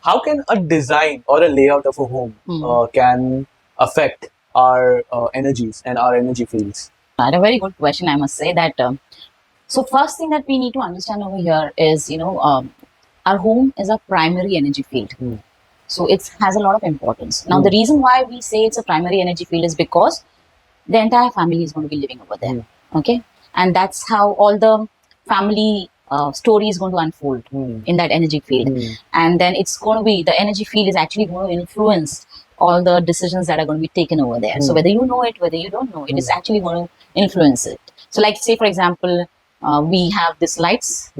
how can a design or a layout of a home can affect our energies and our energy fields? A very good question, I must say that. So first thing that we need to understand over here is, our home is a primary energy field. So it has a lot of importance. Now, the reason why we say it's a primary energy field is because the entire family is going to be living over there. Okay. And that's how all the family story is going to unfold in that energy field. And then it's going to be, the energy field is actually going to influence all the decisions that are going to be taken over there. So whether you know it, whether you don't know it, is actually going to influence it. So like say, for example, we have these lights.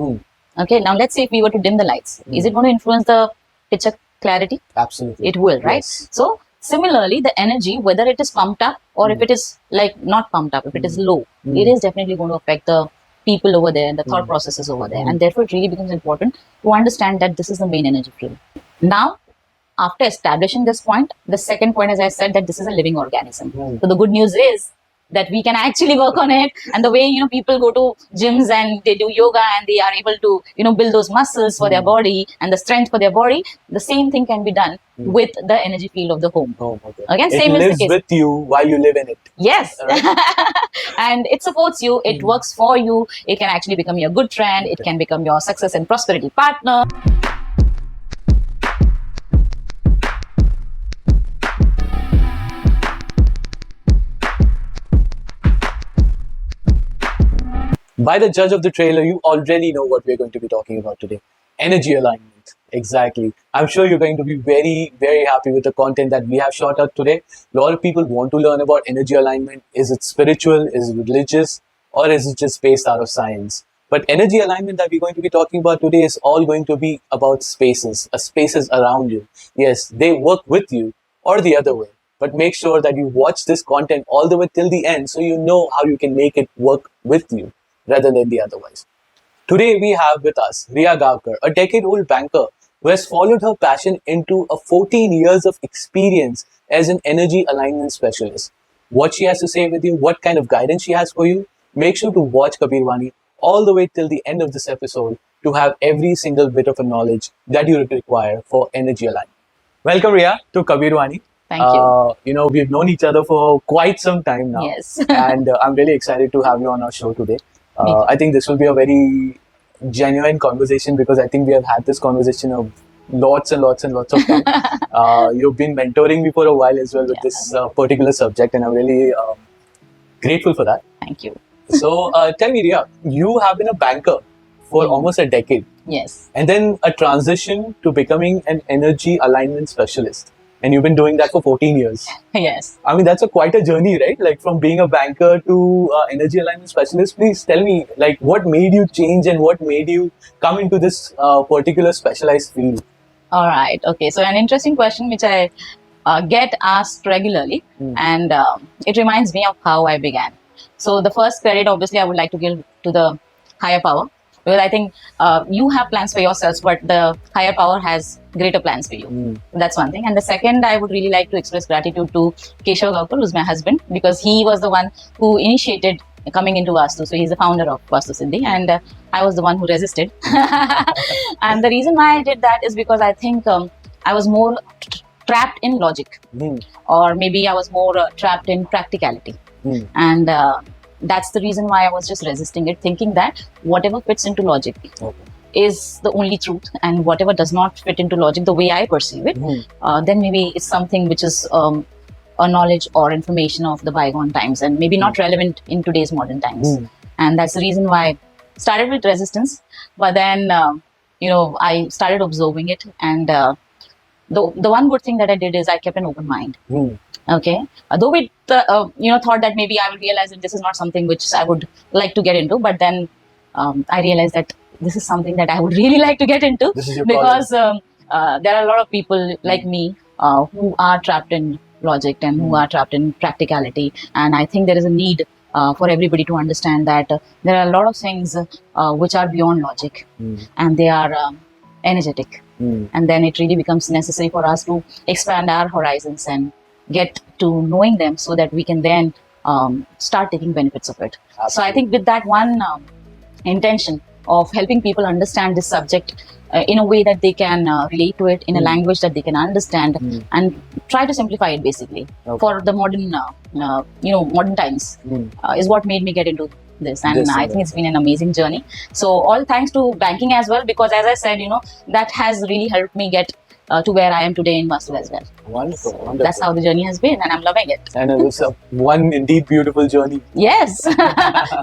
Okay. Now let's say if we were to dim the lights, is it going to influence the picture clarity? Absolutely. It will, right? Yes. So similarly, the energy, whether it is pumped up or if it is like not pumped up, if it is low, it is definitely going to affect the people over there and the thought processes over there. And therefore, it really becomes important to understand that this is the main energy field. Now, after establishing this point, the second point, as I said, that this is a living organism. So the good news is that we can actually work on it. And the way, people go to gyms and they do yoga and they are able to, build those muscles for their body and the strength for their body, the same thing can be done with the energy field of the home. Again, same it is lives the case. with you while you live in it. Yes. And it supports you. It works for you. It can actually become your good friend. It can become your success and prosperity partner. By the judge of the trailer, you already know what we're going to be talking about today. Energy alignment. Exactly. I'm sure you're going to be very, very happy with the content that we have shot out today. A lot of people want to learn about energy alignment. Is it spiritual? Is it religious? Or is it just based out of science? But energy alignment that we're going to be talking about today is all going to be about spaces, spaces around you. Yes, they work with you or the other way. But make sure that you watch this content all the way till the end so you know how you can make it work with you rather than the otherwise. Today we have with us Riya Gaonkar, a decade-old banker who has followed her passion into a 14 years of experience as an energy alignment specialist. What she has to say with you, what kind of guidance she has for you, make sure to watch Kabirr Vani all the way till the end of this episode to have every single bit of a knowledge that you require for energy alignment. Welcome, Riya, to Kabirr Vani. Thank you. We've known each other for quite some time now. Yes. And I'm really excited to have you on our show today. I think this will be a very genuine conversation because I think we have had this conversation of lots and lots and lots of time. You've been mentoring me for a while as well with this particular subject, and I'm really grateful for that. Thank you. So tell me, Riya, you have been a banker for almost a decade. Yes. And then a transition to becoming an energy alignment specialist. And you've been doing that for 14 years. Yes. I mean, that's quite a journey, right? Like from being a banker to energy alignment specialist. Please tell me, like, what made you change and what made you come into this particular specialized field? All right. Okay. So an interesting question which I get asked regularly, and it reminds me of how I began. So the first credit, obviously, I would like to give to the higher power. Because I think you have plans for yourselves, but the higher power has greater plans for you. That's one thing. And the second, I would really like to express gratitude to Riya Gaonkar, who's my husband, because he was the one who initiated coming into Vastu. So he's the founder of Vastu Siddhi, and I was the one who resisted. And the reason why I did that is because I think I was more trapped in logic, or maybe I was more trapped in practicality. And that's the reason why I was just resisting it, thinking that whatever fits into logic is the only truth, and whatever does not fit into logic the way I perceive it, then maybe it's something which is a knowledge or information of the bygone times and maybe not relevant in today's modern times. And that's the reason why I started with resistance. But then, I started observing it, and the one good thing that I did is I kept an open mind. Okay, though we thought that maybe I would realize that this is not something which I would like to get into, but then I realized that this is something that I would really like to get into, because there are a lot of people like me who are trapped in logic and who are trapped in practicality, and I think there is a need for everybody to understand that there are a lot of things which are beyond logic, and they are energetic, and then it really becomes necessary for us to expand our horizons and get to knowing them so that we can then start taking benefits of it. Absolutely. So I think with that one intention of helping people understand this subject in a way that they can relate to it, in a language that they can understand, and try to simplify it basically for the modern, modern times. Is what made me get into this, and I think it's been an amazing journey. So all thanks to banking as well, because as I said, that has really helped me get to where I am today in Vastu as well. Wonderful, So wonderful. that's how the journey has been, and I'm loving it. And it's one indeed beautiful journey. Yes,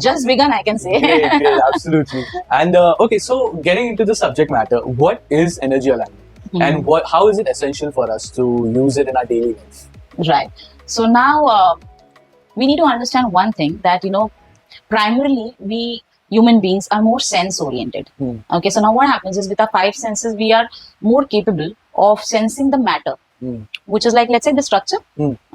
just begun, I can say. Great, absolutely. And okay, so getting into the subject matter, what is energy alignment, and how is it essential for us to use it in our daily life? Right. So now we need to understand one thing, that primarily we human beings are more sense oriented. Okay, so now what happens is, with our five senses we are more capable of sensing the matter, which is like, let's say, the structure.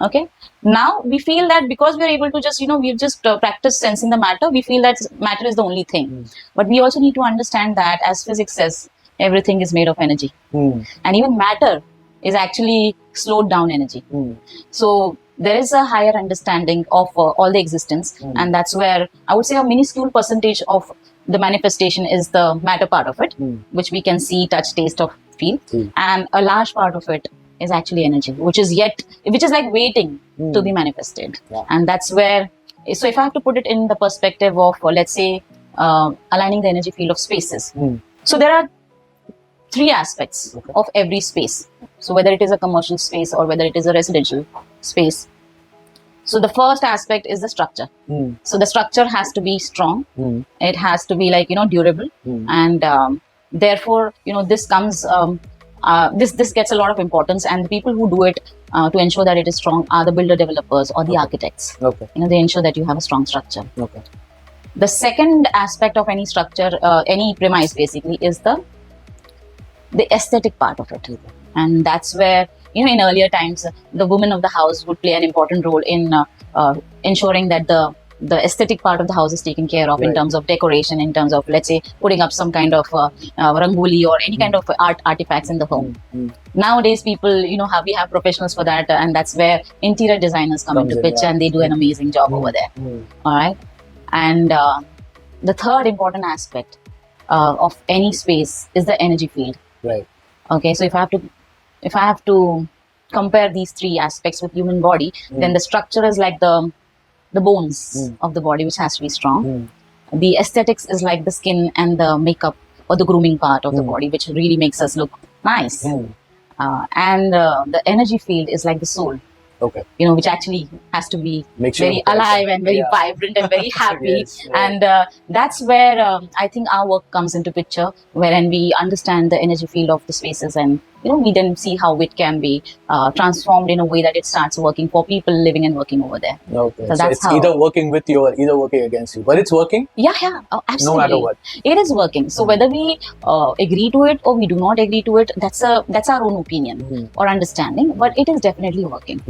Okay, now we feel that because we are able to just we've just practiced sensing the matter, we feel that matter is the only thing. But we also need to understand that, as physics says, everything is made of energy, and even matter is actually slowed down energy. So there is a higher understanding of all the existence, and that's where I would say a minuscule percentage of the manifestation is the matter part of it, which we can see, touch, taste, or feel, and a large part of it is actually energy, which is like waiting to be manifested. And that's where, so if I have to put it in the perspective of, let's say, aligning the energy field of spaces, so there are three aspects of every space. So whether it is a commercial space or whether it is a residential space. So the first aspect is the structure. So the structure has to be strong. It has to be like, durable. And therefore, this comes, this gets a lot of importance. And the people who do it to ensure that it is strong are the builder developers or the architects. They ensure that you have a strong structure. The second aspect of any structure, any premise basically, is the aesthetic part of it. And that's where, in earlier times, the woman of the house would play an important role in ensuring that the aesthetic part of the house is taken care of, in terms of decoration, in terms of, let's say, putting up some kind of rangoli or any kind of artifacts in the home. Nowadays, people, we have professionals for that, and that's where interior designers come into picture, and they do an amazing job over there. All right. And the third important aspect of any space is the energy field. Okay, so if I have to compare these three aspects with human body, then the structure is like the bones of the body, which has to be strong. The aesthetics is like the skin and the makeup or the grooming part of the body, which really makes us look nice. And the energy field is like the soul. Which actually has to be very alive and very vibrant and very happy. And that's where I think our work comes into picture, wherein we understand the energy field of the spaces, and we then see how it can be transformed in a way that it starts working for people living and working over there. So that's it's either working with you or either working against you, but it's working. Oh, absolutely. No matter what, it is working. So whether we agree to it or we do not agree to it, that's our own opinion or understanding, but it is definitely working.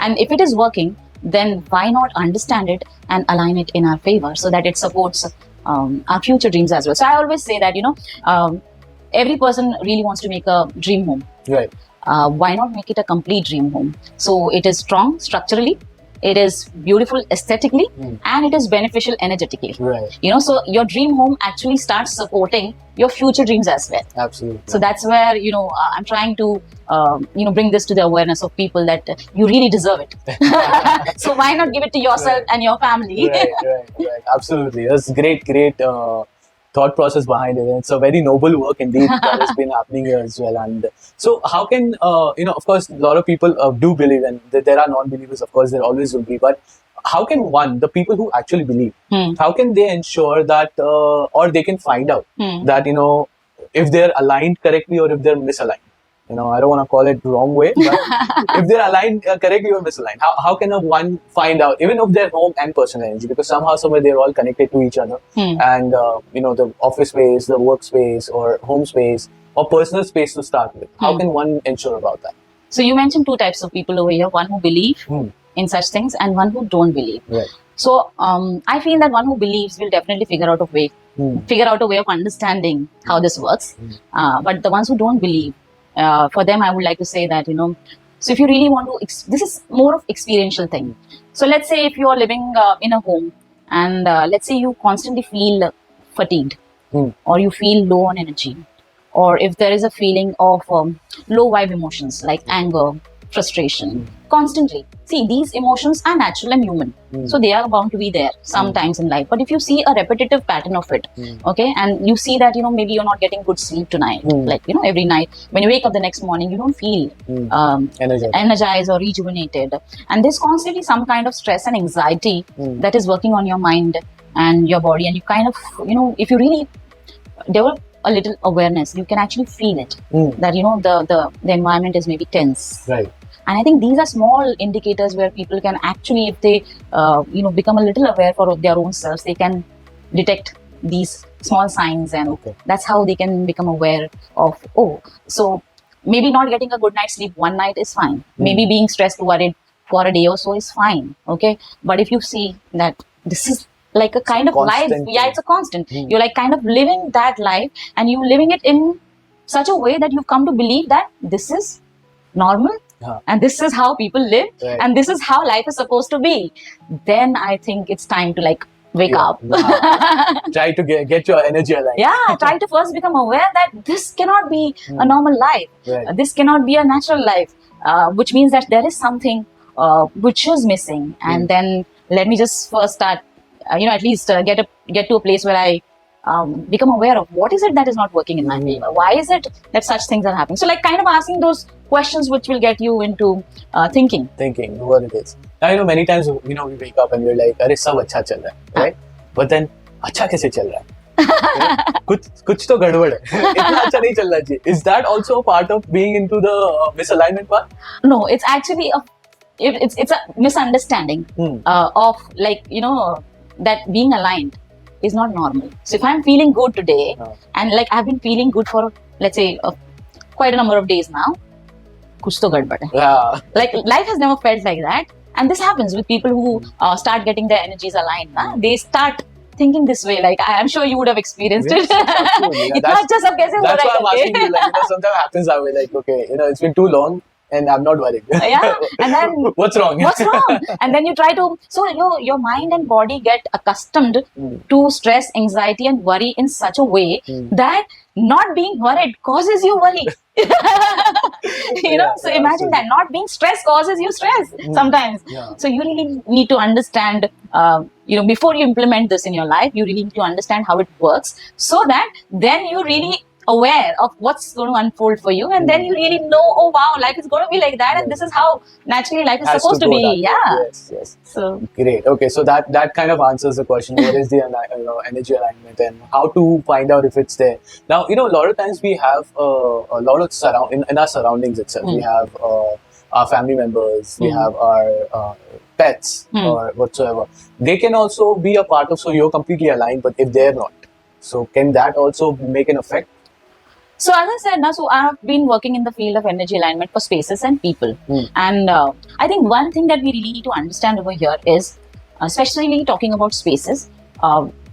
And if it is working, then why not understand it and align it in our favor, so that it supports our future dreams as well. So I always say that every person really wants to make a dream home. Why not make it a complete dream home? So it is strong structurally, it is beautiful aesthetically, and it is beneficial energetically. So your dream home actually starts supporting your future dreams as well. Absolutely. So that's where I'm trying to bring this to the awareness of people, that you really deserve it. So why not give it to yourself and your family? Right. Absolutely. That's great thought process behind it. And it's a very noble work indeed that has been happening here as well. And so how can, of course, a lot of people do believe, and there are non-believers, of course, there always will be, but how can the people who actually believe, how can they ensure that, or they can find out that, if they're aligned correctly or if they're misaligned? I don't want to call it wrong way, but if they're aligned correctly or misaligned, how can one find out, even of their home and personal energy? Because somehow, somewhere, they're all connected to each other. And, the office space, the workspace, or home space, or personal space to start with. How can one ensure about that? So you mentioned two types of people over here, one who believe in such things and one who don't believe. So I feel that one who believes will definitely figure out a way of understanding how this works. But the ones who don't believe, for them, I would like to say that, so if you really want to, this is more of experiential thing. So let's say if you are living in a home, and let's say you constantly feel fatigued or you feel low on energy, or if there is a feeling of low vibe emotions like anger, frustration, constantly. See, these emotions are natural and human. So they are bound to be there sometimes in life. But if you see a repetitive pattern of it, okay, and you see that, maybe you're not getting good sleep tonight, like, every night, when you wake up the next morning, you don't feel energized or rejuvenated. And there's constantly some kind of stress and anxiety that is working on your mind and your body. And you kind of, if you really develop a little awareness, you can actually feel it, that, the environment is maybe tense. Right. And I think these are small indicators where people can actually, if they, become a little aware for their own selves, they can detect these small signs, and that's how they can become aware of, so maybe not getting a good night's sleep one night is fine. Maybe being stressed, worried for a day or so is fine. Okay. But if you see that this is like a kind of life, it's a constant. You're like kind of living that life, and you living it in such a way that you've come to believe that this is normal. And this is how people live, and this is how life is supposed to be. Then I think it's time to like wake up. Try to get your energy aligned. Try to first become aware that this cannot be a normal life. This cannot be a natural life, which means that there is something which is missing. And then let me just first start, at least get to a place where I become aware of what is it that is not working in my favor. Why is it that such things are happening? So like kind of asking those questions which will get you into thinking what it is. Now, many times, we wake up and we're like, "Arey, sab acha chal raha hai," right? But then, acha kaise chal raha hai? Kuch to gadbad hai. Itna acha nahi chalna chahiye. Is that also a part of being into the misalignment part? No, it's actually it's a misunderstanding of like, that being aligned is not normal. So if I'm feeling good today, and like I've been feeling good for, let's say, quite a number of days now, kuch to gadbad hai. Like life has never felt like that. And this happens with people who start getting their energies aligned. They start thinking this way. Like I'm sure you would have experienced it. That's why I'm asking you. Like, sometimes happens that way. Like, okay, it's been too long, and I'm not worried. And then what's wrong? And then you try to, so your mind and body get accustomed to stress, anxiety, and worry in such a way that not being worried causes you worry. So imagine that not being stressed causes you stress sometimes. So you really need to understand, before you implement this in your life, you really need to understand how it works, so that then you really aware of what's going to unfold for you, and then you really know, oh wow, life is going to be like that, and this is how naturally life is supposed to be. Yes. So great. Okay, so that kind of answers the question: what is the energy alignment, and how to find out if it's there? Now, a lot of times we have a lot of in our surroundings itself. We have our family members, we have our pets or whatsoever. They can also be a part of. So you're completely aligned, but if they're not, so can that also make an effect? So as I said, so I have been working in the field of energy alignment for spaces and people. And I think one thing that we really need to understand over here is, especially talking about spaces,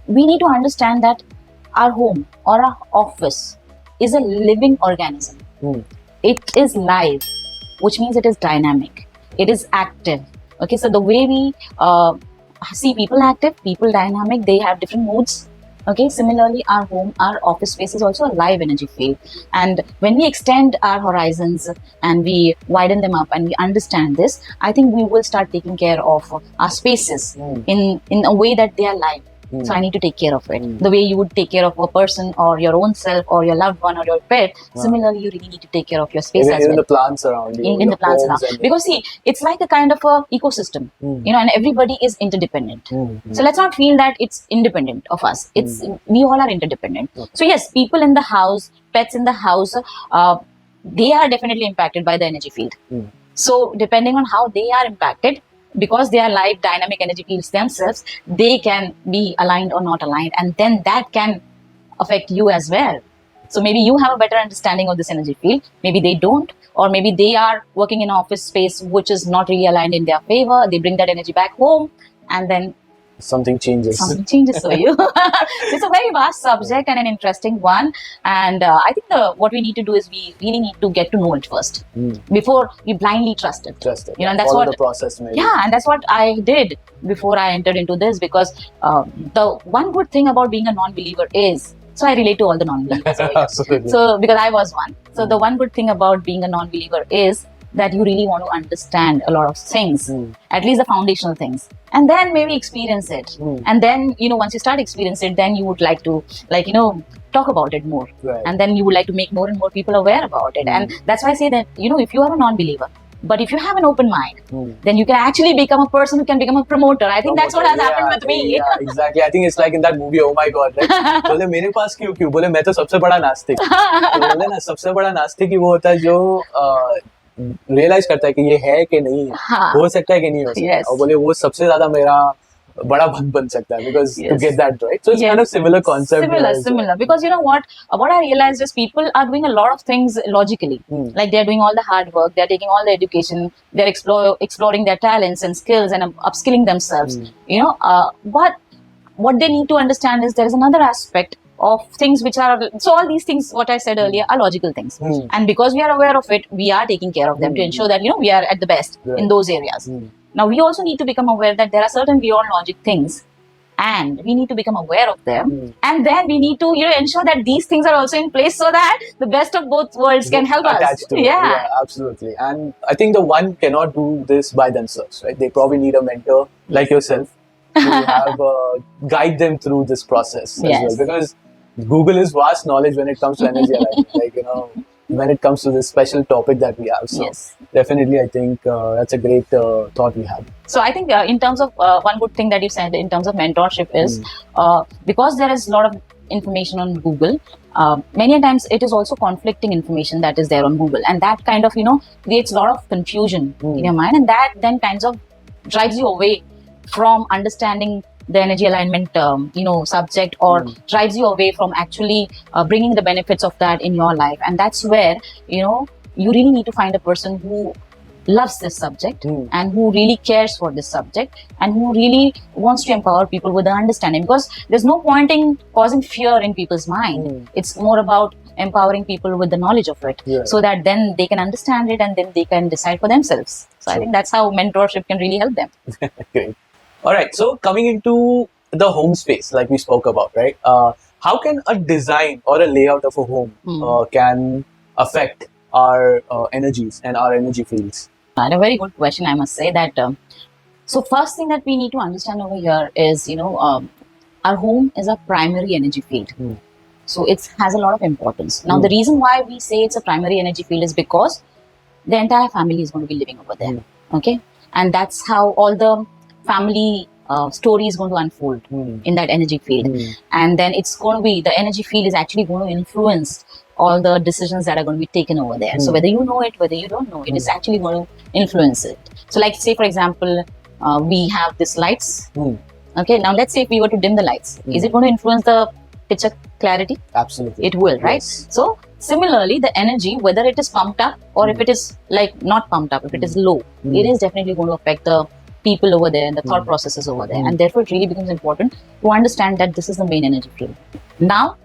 we need to understand that our home or our office is a living organism. It is live, which means it is dynamic. It is active. Okay, so the way we see people active, people dynamic, they have different moods. Okay, similarly, our home, our office space is also a live energy field. And when we extend our horizons and we widen them up and we understand this, I think we will start taking care of our spaces in a way that they are live. So I need to take care of it. The way you would take care of a person or your own self or your loved one or your pet, similarly, you really need to take care of your space as well. In the plants around you. In the plants around. Because see, it's like a kind of a ecosystem, and everybody is interdependent. So let's not feel that it's independent of us. We all are interdependent. So yes, people in the house, pets in the house, they are definitely impacted by the energy field. So depending on how they are impacted, because they are live dynamic energy fields themselves, they can be aligned or not aligned, and then that can affect you as well. So maybe you have a better understanding of this energy field, maybe they don't, or maybe they are working in an office space which is not really aligned in their favor. They bring that energy back home, and then something changes for you. It's a very vast subject and an interesting one, and I think what we need to do is we really need to get to know it first before we blindly trust it. And that's follow what the process maybe. And that's what I did before I entered into this, because the one good thing about being a non-believer is, So I relate to all the non-believers over here. Absolutely. So because I was one. So the one good thing about being a non-believer is that you really want to understand a lot of things, at least the foundational things, and then maybe experience it. And then, once you start experiencing it, then you would like to, talk about it more. Right. And then you would like to make more and more people aware about it. And that's why I say that, if you are a non-believer, but if you have an open mind, then you can actually become a person who can become a promoter. I think that's what has happened with me. Yeah, exactly. I think it's like in that movie, Oh My God, right? बोले मेरे पास क्यों बोले मैं तो सबसे बड़ा नास्तिक तो बोले ना सबसे बड़ा नास्तिक ही वो होता है जो रियलाइज करता है कि ये है कि नहीं है, हाँ. हो सकता है कि नहीं हो सकता Yes. और बोले वो सबसे ज्यादा मेरा बड़ा भक्त बन सकता है because to Yes. get that right. So it's Yes. kind of similar concept. Similar. Because you know what I realized is people are doing a lot of things logically. Like they're doing all the hard work, they're taking all the education, they're exploring their talents and skills and upskilling themselves. But what they need to understand is there is another aspect of things which are, so all these things what I said earlier are logical things, and because we are aware of it, we are taking care of them to ensure that we are at the best in those areas. Now we also need to become aware that there are certain beyond logic things, and we need to become aware of them, and then we need to ensure that these things are also in place so that the best of both worlds can help us. Attached to it. Yeah, absolutely. And I think the one cannot do this by themselves, right? They probably need a mentor like yourself to have guide them through this process as well, because Google is vast knowledge when it comes to energy alignment, like when it comes to this special topic that we have. So definitely I think that's a great thought we have. So I think in terms of one good thing that you said in terms of mentorship is because there is a lot of information on Google, many times it is also conflicting information that is there on Google, and that kind of creates a lot of confusion in your mind, and that then kinds of drives you away from understanding the energy alignment subject, or drives you away from actually bringing the benefits of that in your life. And that's where you really need to find a person who loves this subject and who really cares for this subject and who really wants to empower people with the understanding, because there's no point in causing fear in people's mind. It's more about empowering people with the knowledge of it, so that then they can understand it and then they can decide for themselves. So I think that's how mentorship can really help them. Great. All right, so coming into the home space, like we spoke about, right? How can a design or a layout of a home can affect our energies and our energy fields? And a very good question, I must say that. So first thing that we need to understand over here is, our home is a primary energy field. So it has a lot of importance. Now, the reason why we say it's a primary energy field is because the entire family is going to be living over there. Okay, and that's how all the family story is going to unfold in that energy field, and then it's going to be, the energy field is actually going to influence all the decisions that are going to be taken over there. So whether you know it, whether you don't know it, is actually going to influence it. So like say for example, we have these lights. Okay, now let's say if we were to dim the lights, is it going to influence the picture clarity? Absolutely, it will, right? Yes. So similarly, the energy, whether it is pumped up or if it is like not pumped up, if it is low, it is definitely going to affect the people over there and the thought processes over there, and therefore it really becomes important to understand that this is the main energy field. Now,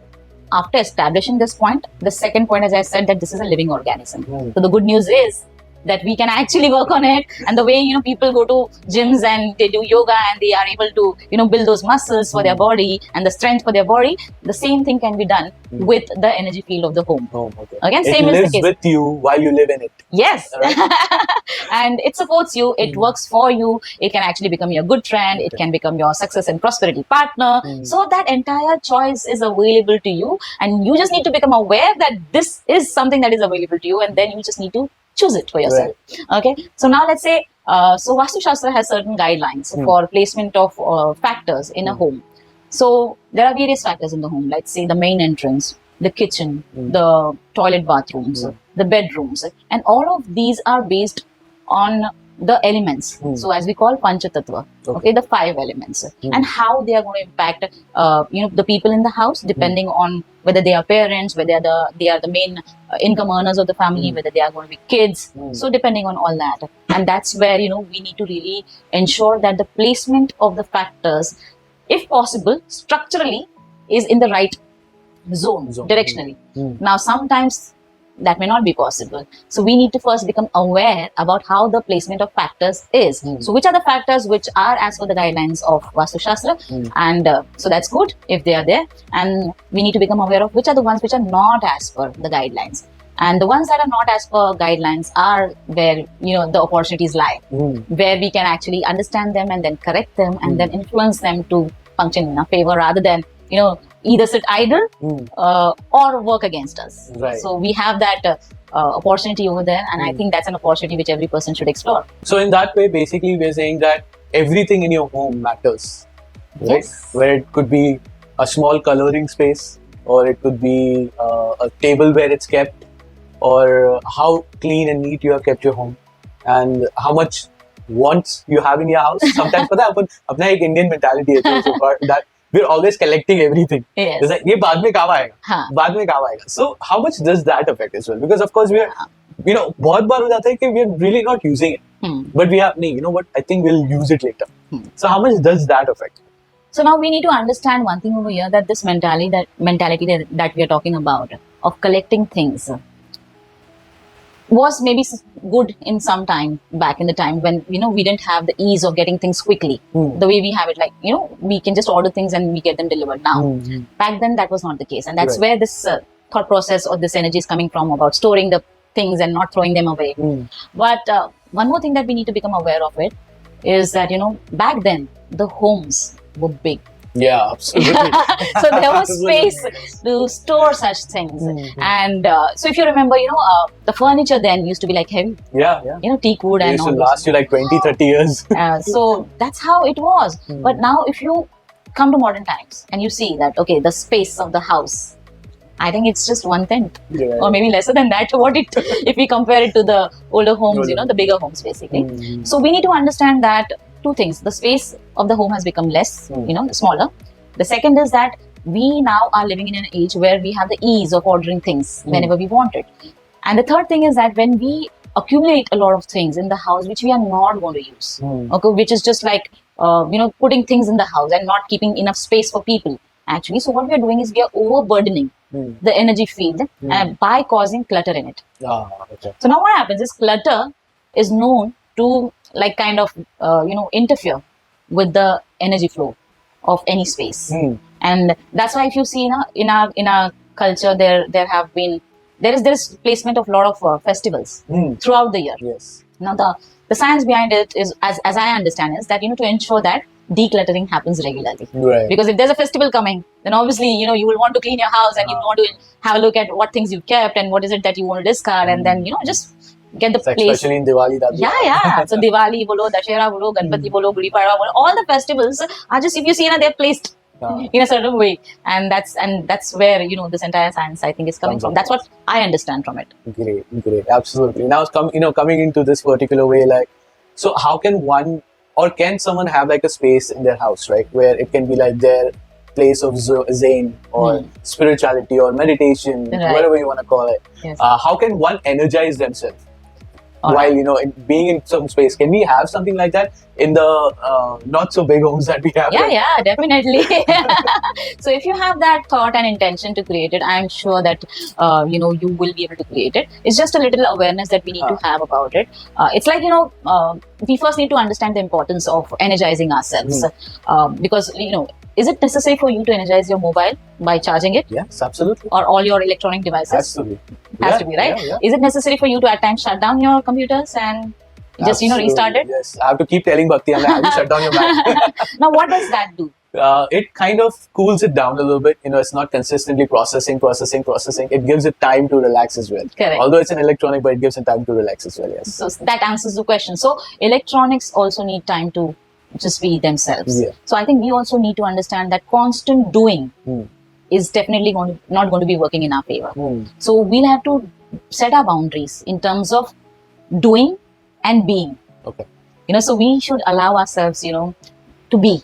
after establishing this point, the second point, as I said, that this is a living organism. So the good news is that we can actually work on it, and the way people go to gyms and they do yoga and they are able to build those muscles for their body and the strength for their body, the same thing can be done with the energy field of the home. Again, same it is lives the case with you while you live in it. Yes. Right? And it supports you, it works for you, it can actually become your good friend, it can become your success and prosperity partner. So that entire choice is available to you, and you just need to become aware that this is something that is available to you, and then you just need to choose it for yourself. Okay, so now let's say so Vastu Shastra has certain guidelines for placement of factors in a home. So there are various factors in the home, let's say the main entrance, the kitchen, the toilet bathrooms, the bedrooms, and all of these are based on the elements. So as we call Panchatattva, okay, the 5 elements, and how they are going to impact the people in the house, depending on whether they are parents, whether they are the main income earners of the family, whether they are going to be kids. So depending on all that, and that's where we need to really ensure that the placement of the factors, if possible, structurally is in the right zone directionally. Now sometimes that may not be possible. So we need to first become aware about how the placement of factors is. So which are the factors which are as per the guidelines of Vastu Shastra, and so that's good if they are there. And we need to become aware of which are the ones which are not as per the guidelines. And the ones that are not as per guidelines are where, the opportunities lie, where we can actually understand them and then correct them and then influence them to function in our favor, rather than, either sit idle or work against us. Right. So we have that opportunity over there, and I think that's an opportunity which every person should explore. So in that way, basically, we're saying that everything in your home matters, right? Yes. Where it could be a small coloring space, or it could be a table where it's kept, or how clean and neat you have kept your home, and how much wants you have in your house. Sometimes, पता है अपन अपना एक Indian mentality है that we're always collecting everything. Yes. It's like ये बाद में काम आएगा, हाँ. बाद में काम आएगा. So how much does that affect as well? Because of course we are, बहुत बार हो जाता है कि we're really not using it, but we have, you know what? I think we'll use it later. So how much does that affect? So now we need to understand one thing over here, that this mentality that we are talking about of collecting things was maybe good in some time back in the time when we didn't have the ease of getting things quickly the way we have it, like we can just order things and we get them delivered now. Back then that was not the case, and that's where this thought process or this energy is coming from, about storing the things and not throwing them away. But one more thing that we need to become aware of it is that back then the homes were big. Yeah, absolutely. So there was space to store such things. And so if you remember, the furniture then used to be like heavy. Yeah. Teak wood It and used all to those. last you like 20-30 years. So that's how it was. But now if you come to modern times and you see that, okay, the space of the house, I think it's just 1/10 or maybe lesser than that. If we compare it to the older homes, the bigger homes basically. So we need to understand that two things: the space of the home has become less, smaller. The second is that we now are living in an age where we have the ease of ordering things whenever we want it. And the third thing is that when we accumulate a lot of things in the house which we are not going to use, okay, which is just like putting things in the house and not keeping enough space for people. Actually, so what we are doing is we are overburdening the energy field by causing clutter in it. Okay. So now what happens is clutter is known to interfere with the energy flow of any space. And that's why if you see in our culture, there is placement of a lot of festivals throughout the year. Yes. Now the science behind it is, as I understand, is that to ensure that decluttering happens regularly. Right. Because if there's a festival coming, then obviously you will want to clean your house and you want to have a look at what things you've kept and what is it that you want to discard, and then just get the place. Especially in Diwali. Yeah. So Diwali bolo, Dashera bolo, Ganpati bolo, Gudi Padwa bolo, all the festivals are just, if you see, they're placed in a certain way, and that's where this entire science, I think, is coming from. That's what I understand from it. Great, absolutely. Now, coming into this particular way, like, so how can one, or can someone have like a space in their house, right, where it can be like their place of zen or spirituality or meditation, whatever you want to call it. Yes. How can one energize themselves while being in some space? Can we have something like that in the not so big homes that we have? Yeah, definitely. So if you have that thought and intention to create it, I'm sure that you will be able to create it. It's just a little awareness that we need to have about it. It's like we first need to understand the importance of energizing ourselves, because is it necessary for you to energize your mobile by charging it? Yes, absolutely. Or all your electronic devices? Has to be, right? Yeah. Is it necessary for you to at times shut down your computers and just restart it? Yes, I have to keep telling Bhakti, I'm like, have you shut down your Mac? Now what does that do? It kind of cools it down a little bit. It's not consistently processing. It gives it time to relax as well. Correct. Although it's an electronic, but it gives it time to relax as well. Yes. So that answers the question. So electronics also need time to just be themselves. Yeah. So I think we also need to understand that constant doing is definitely not going to be working in our favor. So we'll have to set our boundaries in terms of doing and being. Okay. So we should allow ourselves, to be.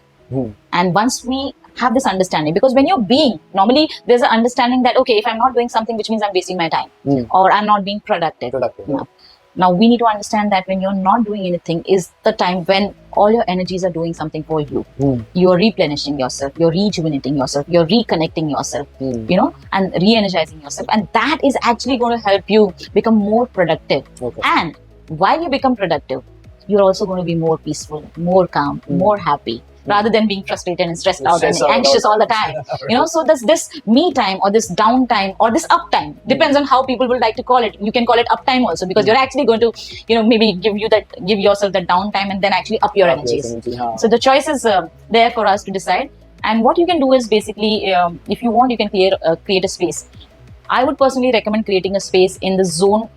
And once we have this understanding, because when you're being, normally there's an understanding that, okay, if I'm not doing something, which means I'm wasting my time or I'm not being productive. Yeah. Now we need to understand that when you're not doing anything is the time when all your energies are doing something for you. You're replenishing yourself, you're rejuvenating yourself, you're reconnecting yourself, and re-energizing yourself. And that is actually going to help you become more productive. And while you become productive, you're also going to be more peaceful, more calm, more happy, rather than being frustrated and stressed out and anxious all the time. So this me time or this downtime or this uptime depends on how people would like to call it. You can call it uptime also, because you're actually going to, maybe give yourself that downtime and then actually up your energies. So the choice is there for us to decide. And what you can do is basically, if you want, you can create a space. I would personally recommend creating a space in the zone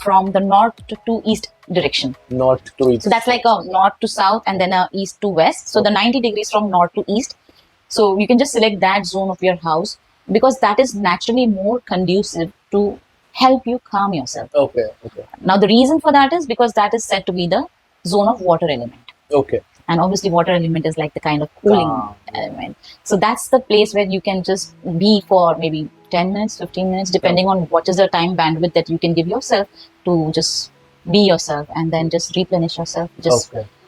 from the north to east direction. North to east. So that's like a north to south and then a east to west. So the 90 degrees from north to east. So you can just select that zone of your house, because that is naturally more conducive to help you calm yourself. Okay. Now the reason for that is because that is said to be the zone of water element. Okay. And obviously water element is like the kind of cooling element. So that's the place where you can just be for maybe 10 minutes, 15 minutes, depending on what is the time bandwidth that you can give yourself to just be yourself and then just replenish yourself.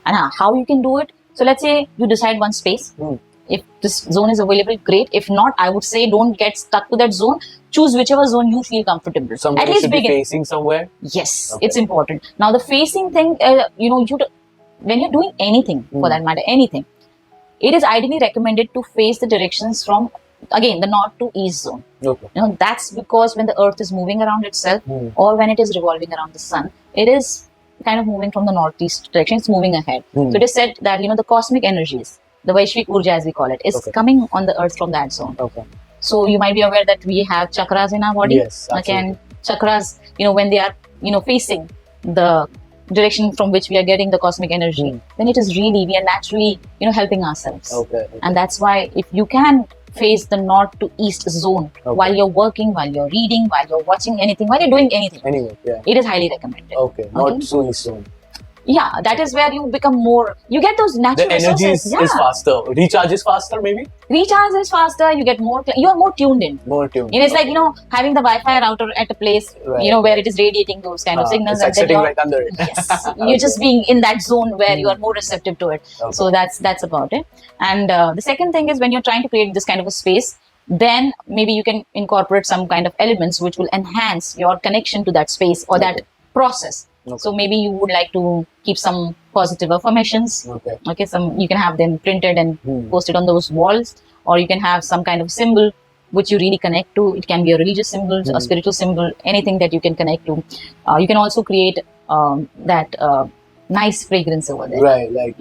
And how you can do it. So let's say you decide one space. If this zone is available, great. If not, I would say don't get stuck to that zone. Choose whichever zone you feel comfortable. Somewhere at least should be facing somewhere. Yes, it's important. Now the facing thing, when you're doing anything, for that matter, anything, it is ideally recommended to face the directions from, again, the north to east zone. That's because when the earth is moving around itself or when it is revolving around the sun, it is kind of moving from the northeast direction. It's moving ahead. So it is said that the cosmic energies, the Vaishvik Urja as we call it, is coming on the earth from that zone. So you might be aware that we have chakras in our body. Yes, absolutely. And chakras, when they are facing the direction from which we are getting the cosmic energy, then it is really, we are naturally helping ourselves. And that's why if you can face the north to east zone while you're working, while you're reading, while you're watching anything, while you're doing anything, it is highly recommended. North to east zone. Yeah, that is where you become more, you get those natural the energy resources. is faster. Recharge is faster, maybe? Recharge is faster, you get more, you are more tuned in. It's like, having the Wi-Fi router at a place, where it is radiating those kind of signals. It's like sitting right under it. Yes, you're just being in that zone where you are more receptive to it. So that's about it. And the second thing is, when you're trying to create this kind of a space, then maybe you can incorporate some kind of elements which will enhance your connection to that space or that process. So maybe you would like to keep some positive affirmations. Some you can have them printed and posted on those walls, or you can have some kind of symbol which you really connect to. It can be a religious symbol, a spiritual symbol, anything that you can connect to. You can also create that nice fragrance over there. Right, like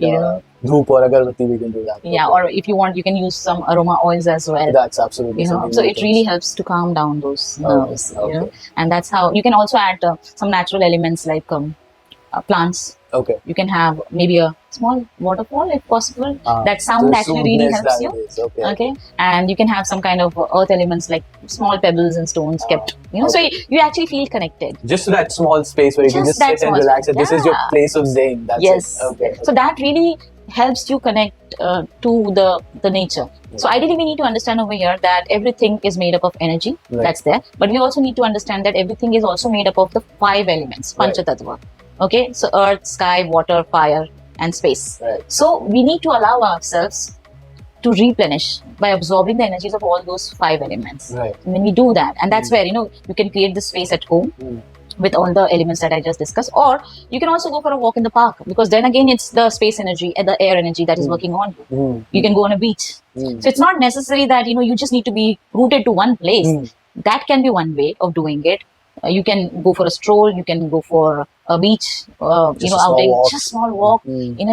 dhoop or agarbatti, we can do that. Yeah, or if you want, you can use some aroma oils as well. That's absolutely so it really helps to calm down those nerves. And that's how you can also add some natural elements like plants. You can have maybe a small waterfall if possible. That sound actually really helps you. And you can have some kind of earth elements like small pebbles and stones kept. So you actually feel connected. Just to that small space where you can just sit and relax. This is your place of zen. That's it. So that really helps you connect to the nature. So ideally we need to understand over here that everything is made up of energy. That's there. But we also need to understand that everything is also made up of the 5 elements, Panchatattva. So earth, sky, water, fire, and space. So we need to allow ourselves to replenish by absorbing the energies of all those 5 elements. When we do that, and that's where you can create this space at home with all the elements that I just discussed, or you can also go for a walk in the park, because then again it's the space energy and the air energy that is working on you. You can go on a beach. So it's not necessary that you just need to be rooted to one place. That can be one way of doing it. You can go for a stroll, you can go for a beach, outing, just small walk,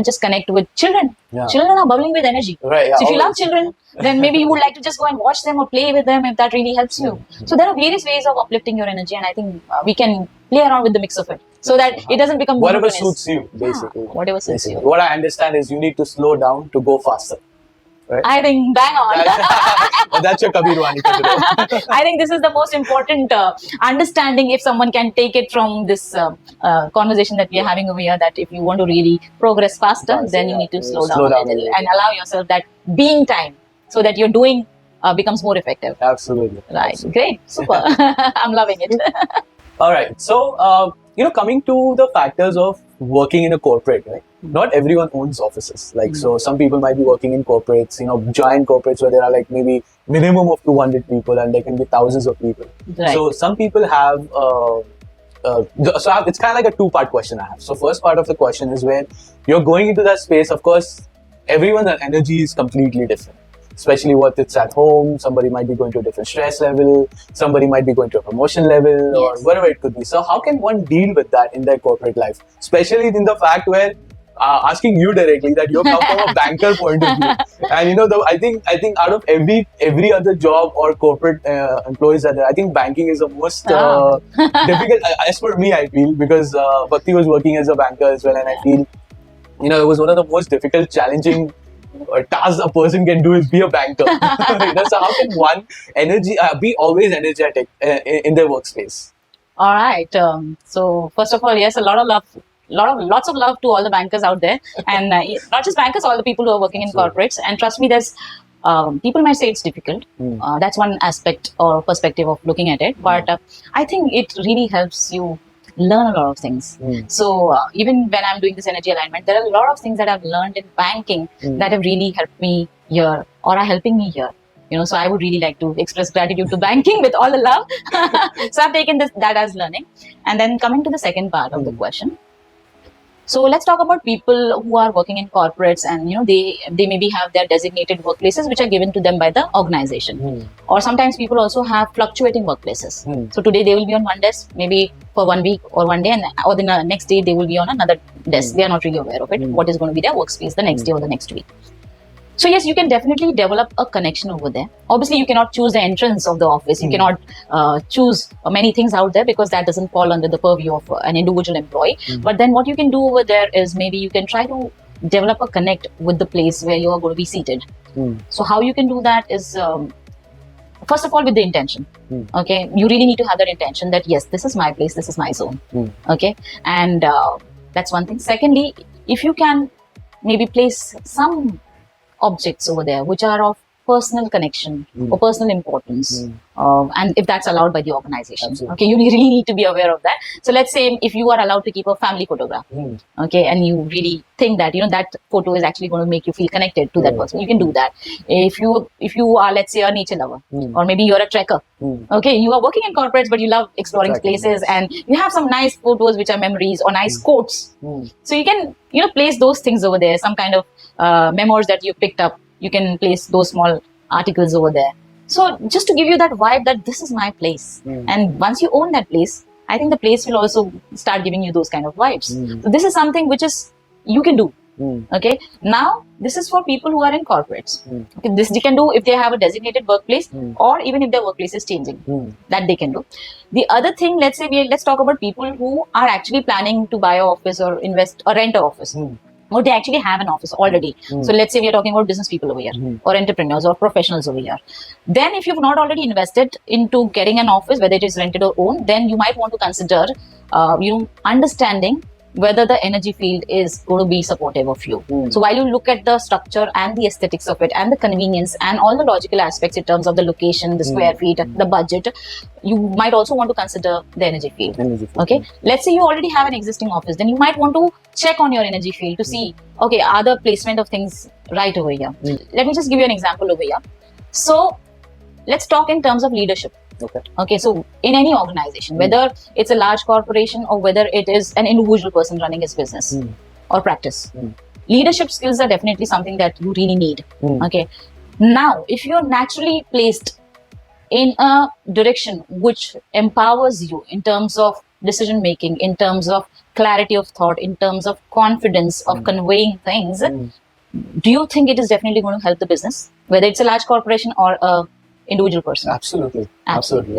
just connect with children. Children are bubbling with energy. So if you love children, then maybe you would like to just go and watch them or play with them if that really helps you. So there are various ways of uplifting your energy, and I think we can play around with the mix of it so that it doesn't become whatever suits you, basically. Whatever suits you. What I understand is you need to slow down to go faster. I think bang on. That's your Kabirr Vani for today. I think this is the most important understanding, if someone can take it from this conversation that we are having over here, that if you want to really progress faster, then you need to slow down a little and allow yourself that being time so that your doing becomes more effective. Absolutely. Right. Absolutely. Great. Super. I'm loving it. All right. So, coming to the factors of working in a corporate, right? Not everyone owns offices. Like, so some people might be working in corporates, giant corporates where there are like maybe minimum of 200 people and there can be thousands of people. Right. So some people have, it's kind of like a two-part question I have. So first part of the question is when you're going into that space, of course, everyone's energy is completely different. Especially what it's at home, somebody might be going to a different stress level, somebody might be going to a promotion level, or whatever it could be. So how can one deal with that in their corporate life? Especially in the fact where asking you directly that you come from a banker point of view, and I think out of every other job or corporate employees that I think banking is the most difficult. As per me, I feel because Bhakti was working as a banker as well, and I feel it was one of the most difficult, challenging task a person can do is be a banker. So how can one be always energetic in their workspace? All right. So first of all, yes, a lot of love, lots of love to all the bankers out there, and not just bankers, all the people who are working in corporates. And trust me, there's people might say it's difficult. That's one aspect or perspective of looking at it, but I think it really helps you learn a lot of things. So even when I'm doing this energy alignment, there are a lot of things that I've learned in banking that have really helped me here or are helping me here. So I would really like to express gratitude to banking with all the love. So I've taken that as learning. And then coming to the second part of the question. So let's talk about people who are working in corporates, and they maybe have their designated workplaces which are given to them by the organization. Or sometimes people also have fluctuating workplaces. So today they will be on one desk, maybe for 1 week or 1 day, or the next day they will be on another desk. They are not really aware of it. What is going to be their workspace the next day or the next week. So yes, you can definitely develop a connection over there. Obviously, you cannot choose the entrance of the office. You cannot choose many things out there because that doesn't fall under the purview of an individual employee. But then what you can do over there is maybe you can try to develop a connect with the place where you are going to be seated. So how you can do that is, first of all, with the intention. Okay, you really need to have that intention that yes, this is my place, this is my zone. Okay, and that's one thing. Secondly, if you can maybe place some objects over there which are of personal connection or personal importance, and if that's allowed by the organization. Absolutely. Okay, you really need to be aware of that. So let's say if you are allowed to keep a family photograph, okay, and you really think that that photo is actually going to make you feel connected to that person, you can do that. If you are, let's say, a nature lover, or maybe you're a trekker, okay, you are working in corporates but you love exploring places, and you have some nice photos which are memories or nice quotes, so you can place those things over there, some kind of memoirs that you picked up. You can place those small articles over there. So just to give you that vibe that this is my place. And once you own that place, I think the place will also start giving you those kind of vibes. So this is something which is you can do. Okay. Now this is for people who are in corporates. Okay, this they can do if they have a designated workplace, or even if their workplace is changing. That they can do. The other thing, let's talk about people who are actually planning to buy an office or invest or rent an office. Or they actually have an office already. So let's say we are talking about business people over here, or entrepreneurs or professionals over here. Then if you've not already invested into getting an office, whether it is rented or owned, then you might want to consider understanding whether the energy field is going to be supportive of you. So while you look at the structure and the aesthetics of it and the convenience and all the logical aspects in terms of the location, the square feet, the budget, you might also want to consider the energy field. Okay, let's say you already have an existing office, then you might want to check on your energy field to see, okay, are the placement of things right over here. Let me just give you an example over here. So let's talk in terms of leadership. Okay, so in any organization, whether it's a large corporation or whether it is an individual person running his business or practice, leadership skills are definitely something that you really need. Okay, now if you're naturally placed in a direction which empowers you in terms of decision making, in terms of clarity of thought, in terms of confidence of conveying things, do you think it is definitely going to help the business, whether it's a large corporation or a individual person? Absolutely,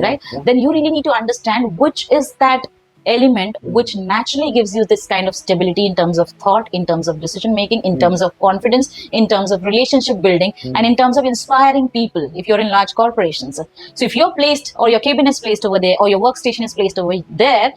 right? Then you really need to understand which is that element which naturally gives you this kind of stability in terms of thought, in terms of decision making, in terms of confidence, in terms of relationship building, and in terms of inspiring people if you're in large corporations. So if you're placed, or your cabin is placed over there, or your workstation is placed over there,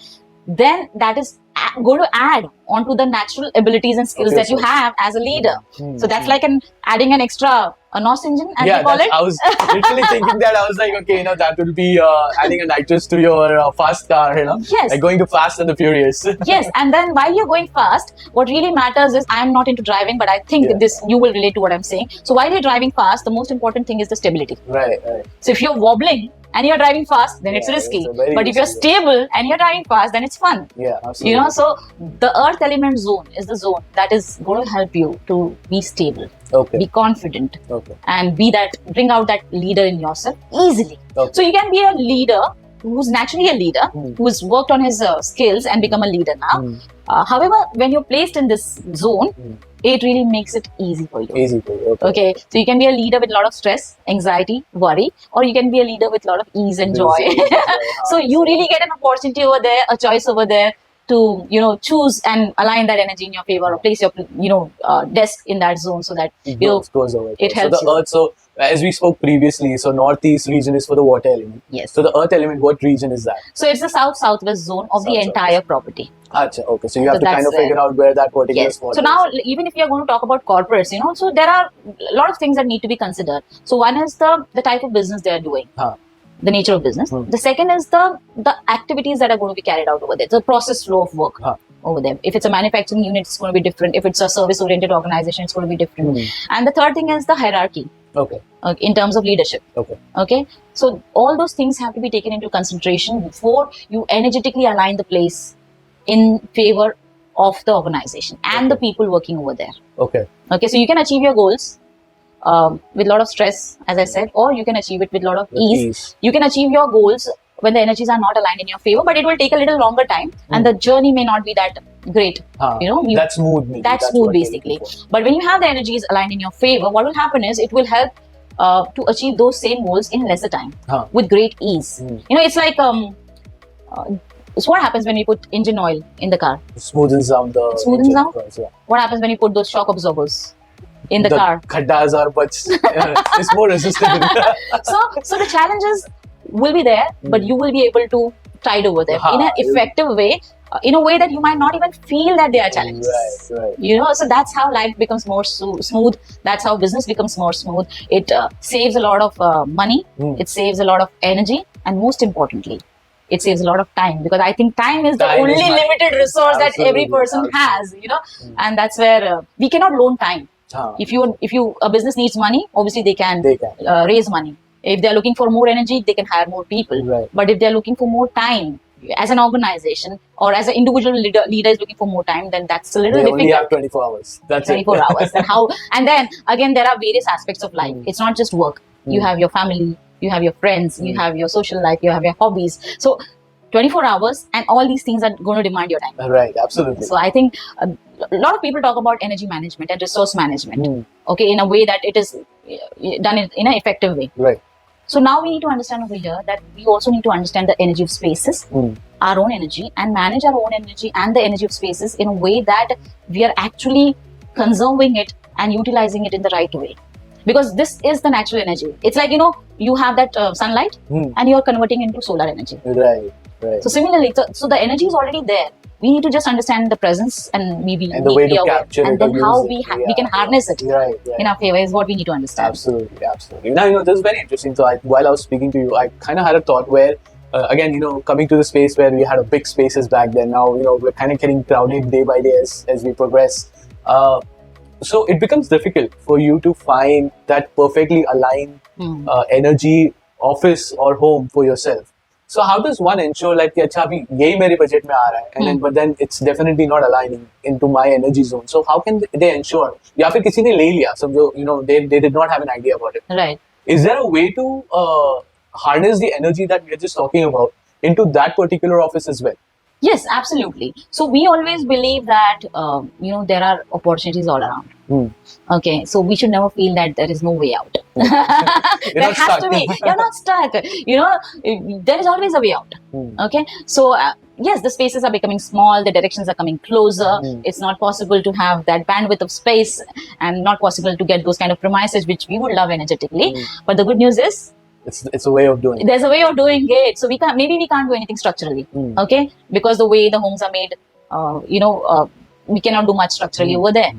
then that is going to add onto the natural abilities and skills that you have as a leader. So that's like adding an extra a NOS engine, as Yeah, we call it. I was literally thinking that. I was like, okay, that will be adding a nitrous to your fast car, Yes. like going to Fast and the Furious. Yes, and then while you're going fast, what really matters is, I'm not into driving, but I think Yeah. this you will relate to what I'm saying. So while you're driving fast, the most important thing is the stability. Right. So if you're wobbling and you're driving fast, then it's risky. it's a very But if you're risky, stable and you're driving fast, then it's fun. Yeah, absolutely. So the earth element zone is the zone that is going to help you to be stable, Okay. be confident, Okay. and bring out that leader in yourself easily. Okay. So you can be a leader who's naturally a leader, who's worked on his skills and become a leader now. However, when you're placed in this zone, it really makes it easy for you. Easy for you. Okay, so you can be a leader with a lot of stress, anxiety, worry, or you can be a leader with a lot of ease and joy. So you really get an opportunity over there, a choice over there to choose and align that energy in your favor, or place your desk in that zone so that goes over. it helps so the earth. So as we spoke previously, so northeast region is for the water element. Yes. So the earth element, what region is that? So it's the south-southwest zone of the entire property. Achha, okay. So you have So to kind of that's figure out where that particular Yes. spot So is. now, even if you're going to talk about corporates, so there are a lot of things that need to be considered. So one is the type of business they are doing, the nature of business. The second is the activities that are going to be carried out over there, the process flow of work over there. If it's a manufacturing unit, it's going to be different. If it's a service-oriented organization, it's going to be different. And the third thing is the hierarchy. Okay. In terms of leadership. Okay. So all those things have to be taken into consideration before you energetically align the place in favor of the organization and the people working over there. Okay. So you can achieve your goals with a lot of stress, as I said, or you can achieve it with a lot of ease. You can achieve your goals when the energies are not aligned in your favor, but it will take a little longer time, and the journey may not be that great. That's smooth. Maybe. That's smooth, basically. But when you have the energies aligned in your favor, what will happen is it will help to achieve those same goals in lesser time with great ease. It's like so what happens when you put engine oil in the car? Smoothens down the Smoothens down? Course, yeah. What happens when you put those shock absorbers in the car? Khaddas are much it's more resistant. So the challenges will be there, but you will be able to tide over them in an effective way, in a way that you might not even feel that they are challenges. Right. So that's how life becomes more smooth. That's how business becomes more smooth. It saves a lot of money. It saves a lot of energy, and most importantly, it saves a lot of time, because I think time is the only limited resource that every person has. And that's where we cannot loan time. If a business needs money, obviously they can raise money. If they're looking for more energy, they can hire more people. Right. But if they're looking for more time, as an organization or as an individual leader is looking for more time, then that's a little difficult. They only have 24 hours. That's 24 hours. And then again, there are various aspects of life. It's not just work. You have your family, you have your friends, you have your social life, you have your hobbies. So 24 hours and all these things are going to demand your time. Right, absolutely. So I think a lot of people talk about energy management and resource management, in a way that it is done in an effective way. Right. So now we need to understand over here that we also need to understand the energy of spaces, our own energy, and manage our own energy and the energy of spaces in a way that we are actually conserving it and utilizing it in the right way. Because this is the natural energy. It's like, you have that sunlight and you're converting into solar energy. Right. So similarly, so the energy is already there. We need to just understand the presence and maybe the way to capture it, and then how we can harness it in our favor is what we need to understand. Absolutely. Now, this is very interesting. So while I was speaking to you, I kind of had a thought where, again, coming to the space where we had a big spaces back then. Now, we're kind of getting crowded day by day as we progress. So it becomes difficult for you to find that perfectly aligned energy, office or home for yourself. So how does one ensure like कि अच्छा अभी यही मेरे budget में आ रहा है, and then but then it's definitely not aligning into my energy zone. So how can they ensure? या फिर किसी ने ले लिया, समझो they did not have an idea about it. Right. Is there a way to harness the energy that we're just talking about into that particular office as well? Yes, absolutely. So we always believe that there are opportunities all around. Okay, so we should never feel that there is no way out. There has to be. You're not stuck. There is always a way out. Okay, so yes, the spaces are becoming small. The directions are coming closer. It's not possible to have that bandwidth of space, and not possible to get those kind of premises which we would love energetically. But the good news is, it's a way of doing it. There's a way of doing it. So we can't do anything structurally, okay? Because the way the homes are made, we cannot do much structurally over there.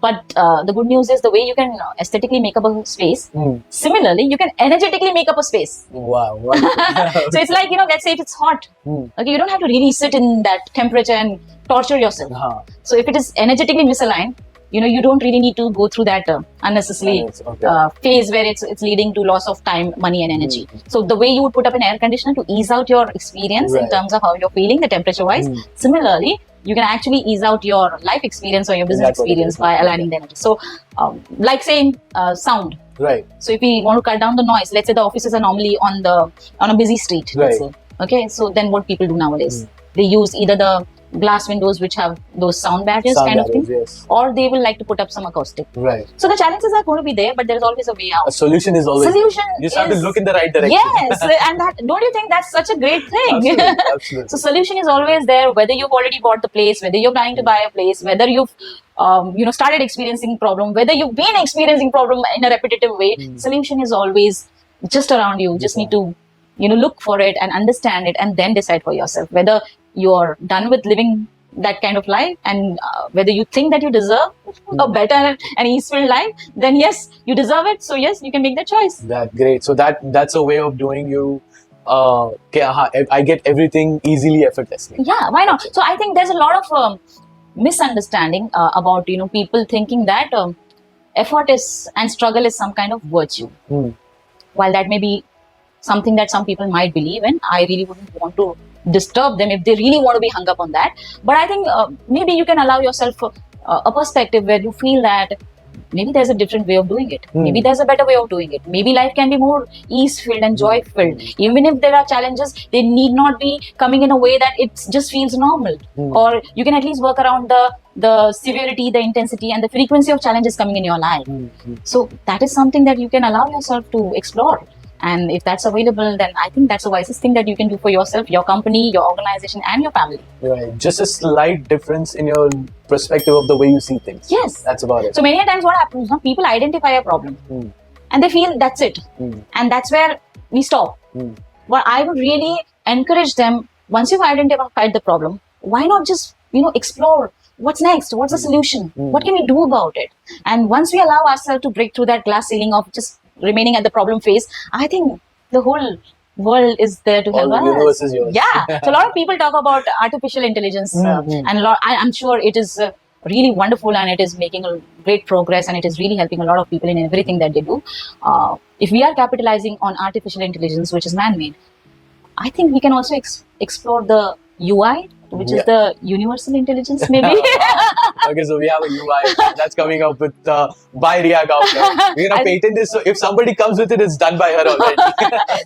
But the good news is the way you can aesthetically make up a space, similarly, you can energetically make up a space. Wow. So it's like, let's say if it's hot, okay, you don't have to really sit in that temperature and torture yourself. So if it is energetically misaligned, you don't really need to go through that unnecessary phase where it's leading to loss of time, money, and energy. So the way you would put up an air conditioner to ease out your experience in terms of how you're feeling, the temperature wise, similarly, you can actually ease out your life experience or your business experience by aligning the energy. So, like saying sound. Right. So if we want to cut down the noise, let's say the offices are normally on a busy street. Let's say. Okay. So then what people do nowadays? They use either the glass windows which have those sound barriers kind of thing, or they will like to put up some acoustic. Right. So the challenges are going to be there, but there's always a way out. A solution is always there. You just have to look in the right direction. Yes, and don't you think that's such a great thing? Absolutely. So solution is always there, whether you've already bought the place, whether you're planning to buy a place, whether you've started experiencing problem, whether you've been experiencing problem in a repetitive way. Solution is always just around you. Just need to look for it and understand it, and then decide for yourself whether you're done with living that kind of life, and whether you think that you deserve a better and easeful life, then yes, you deserve it. So yes, you can make that choice. That's great. So that's a way of doing you. I get everything easily, effortlessly. Yeah, why not? So I think there's a lot of misunderstanding about people thinking that effort is and struggle is some kind of virtue. While that may be something that some people might believe in, I really wouldn't want to disturb them if they really want to be hung up on that. But I think maybe you can allow yourself a perspective where you feel that maybe there's a different way of doing it. Maybe there's a better way of doing it. Maybe life can be more ease-filled and joy-filled. Even if there are challenges, they need not be coming in a way that it just feels normal. Or you can at least work around the severity, the intensity, and the frequency of challenges coming in your life. So that is something that you can allow yourself to explore. And if that's available, then I think that's the wisest thing that you can do for yourself, your company, your organization, and your family. Right. Just a slight difference in your perspective of the way you see things. Yes. That's about it. So many times what happens, people identify a problem and they feel that's it. And that's where we stop. But I would really encourage them, once you've identified the problem, why not just, explore what's next? What's the solution? What can we do about it? And once we allow ourselves to break through that glass ceiling of just remaining at the problem phase, I think the whole world is there to help us. The universe is yours. Yeah. So a lot of people talk about artificial intelligence, and I'm sure it is really wonderful, and it is making a great progress, and it is really helping a lot of people in everything that they do. If we are capitalizing on artificial intelligence, which is man-made, I think we can also explore the UI, which is the universal intelligence, maybe. Okay, so we have a UI that's coming up with by Riya Gaonkar. We're gonna patent this, so if somebody comes with it, it's done by her already.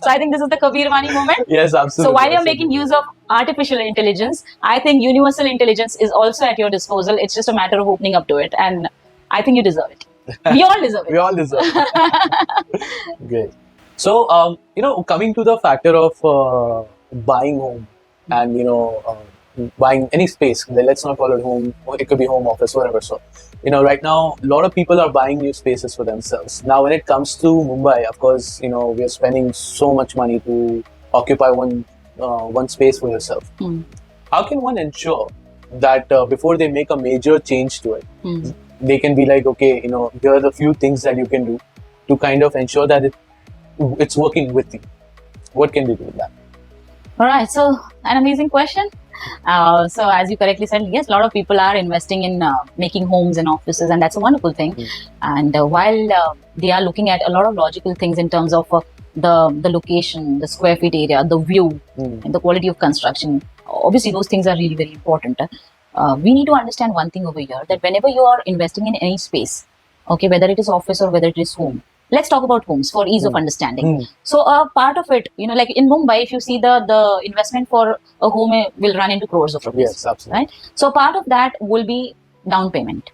So I think this is the Kabirr Vani moment. Yes, absolutely. So while you're making use of artificial intelligence, I think universal intelligence is also at your disposal. It's just a matter of opening up to it, and I think you deserve it. We all deserve it. We all deserve it. Great. So, coming to the factor of buying home and buying any space, let's not call it home, it could be home office, whatever. So right now a lot of people are buying new spaces for themselves. Now when it comes to Mumbai, of course, we are spending so much money to occupy one space for yourself. How can one ensure that before they make a major change to it, they can be like, okay, here are the few things that you can do to kind of ensure that it's working with you? What can they do with that? All right, so an amazing question. So as you correctly said, yes, a lot of people are investing in making homes and offices, and that's a wonderful thing. And while they are looking at a lot of logical things in terms of the location, the square feet area, the view, and the quality of construction, obviously those things are really very important. We need to understand one thing over here, that whenever you are investing in any space, okay, whether it is office or whether it is home, let's talk about homes for ease of understanding. So a part of it, like in Mumbai, if you see the investment for a home will run into crores of rupees. Yes, absolutely. Right? So part of that will be down payment.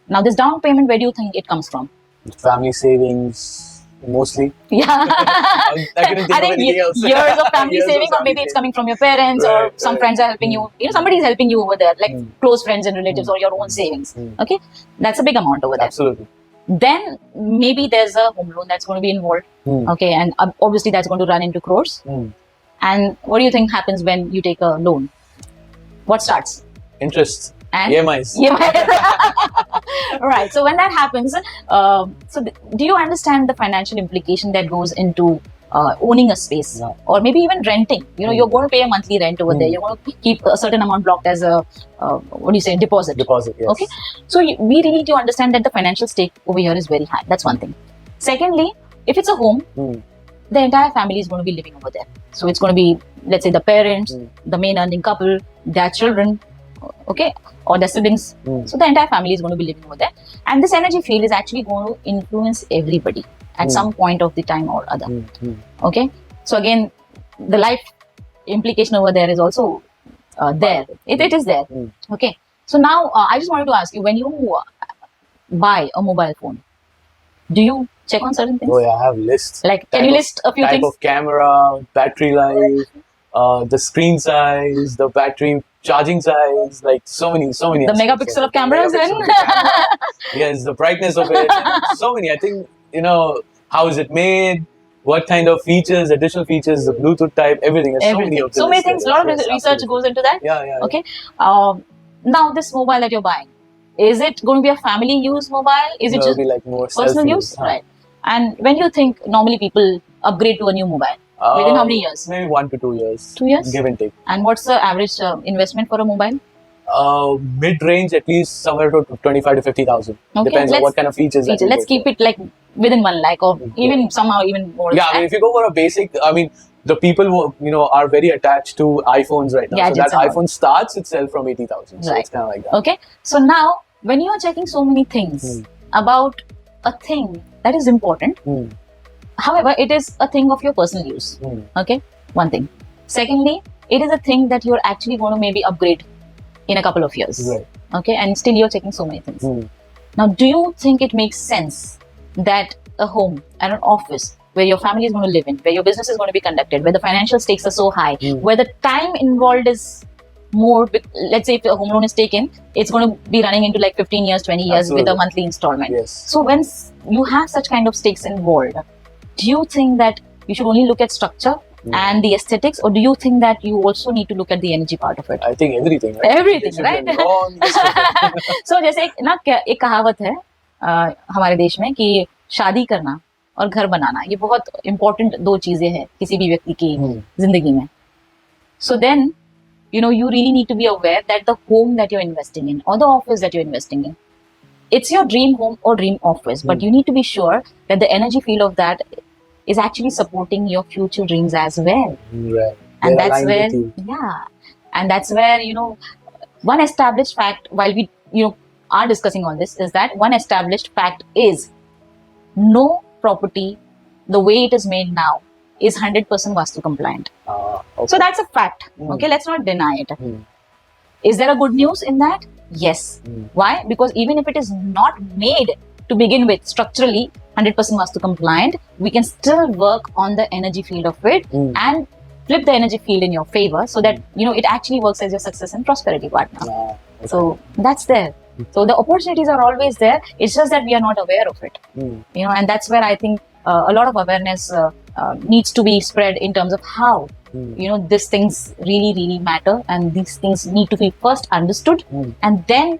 Now this down payment, where do you think it comes from? Family savings, mostly. Yeah. I couldn't think of anything else. Years of family saving, or maybe it's coming from your parents, or some friends are helping you. Somebody is helping you over there, like close friends and relatives, or your own savings. Okay, that's a big amount over there. Absolutely. Then maybe there's a home loan that's going to be involved. Okay, and obviously that's going to run into crores. And what do you think happens when you take a loan? What starts? Interest. And EMIs. Right. So when that happens, do you understand the financial implication that goes into owning a space, Yeah. or maybe even renting? You know, you're going to pay a monthly rent over there. You're going to keep a certain amount blocked as a what do you say, deposit? Deposit, yes. Okay. So we really need to understand that the financial stake over here is very high. That's one thing. Secondly, if it's a home, the entire family is going to be living over there. So it's going to be, let's say, the parents, the main earning couple, their children, okay, or their siblings. So the entire family is going to be living over there. And this energy field is actually going to influence everybody at some point of the time or other. Okay. So again, the life implication over there is also there. It is there. Okay. So now I just wanted to ask you, when you buy a mobile phone, do you check on certain things? Oh yeah, I have lists. Like, can you list a few type things? of camera, battery life, the screen size, the battery charging size, like so many. The megapixel of cameras and yes, the brightness of it, and so many. I think, how is it made? What kind of features, additional features, the Bluetooth type, everything. There's everything. So many things. A lot of research goes into that. Yeah. Okay. Now this mobile that you're buying, is it going to be a family use mobile? Is it just be like more personal use? Right. And when you think normally people upgrade to a new mobile, within how many years? Maybe 1 to 2 years. 2 years? Give and take. And what's the average investment for a mobile? Mid-range, at least somewhere to 25 to 50,000. Okay. Depends on what kind of features. Let's keep it like within 1 lakh, or even somehow even more. Yeah, I mean, if you go for a basic, the people who are very attached to iPhones right now. Gadgets, so that iPhone starts itself from 80,000. So Right. it's kind of like that. Okay. So now, when you are checking so many things about a thing that is important, however, it is a thing of your personal use. Okay. One thing. Secondly, it is a thing that you're actually going to maybe upgrade in a couple of years. Right. Okay. And still you're checking so many things. Now, do you think it makes sense that a home and an office where your family is going to live in, where your business is going to be conducted, where the financial stakes are so high, where the time involved is more, let's say if a home loan is taken, it's going to be running into like 15 years, 20 years Absolutely. with a monthly installment. Yes. So when you have such kind of stakes involved, do you think that you should only look at structure and the aesthetics, or do you think that you also need to look at the energy part of it? I think everything. Right? Everything, There right? should be wrong, this should be- So जैसे एक कहावत है हमारे देश में कि शादी करना और घर बनाना, ये बहुत important 2 चीजें हैं किसी भी व्यक्ति की जिंदगी में. So then, you really need to be aware that the home that you're investing in, or the office that you're investing in, it's your dream home or dream office, but you need to be sure that the energy field of that is actually supporting your future dreams as well. Right. And They're that's aligned where, with you. yeah, and that's where, one established fact, while we, are discussing all this, is that one established fact is no property, the way it is made now, is 100% Vastu compliant. Okay. So that's a fact. Okay, let's not deny it. Is there a good news in that? Yes. Why? Because even if it is not made to begin with structurally 100% Vastu compliant, we can still work on the energy field of it and flip the energy field in your favor, so that it actually works as your success and prosperity partner. Okay. So that's there. So the opportunities are always there. It's just that we are not aware of it. And that's where I think a lot of awareness needs to be spread in terms of how these things really matter, and these things need to be first understood and then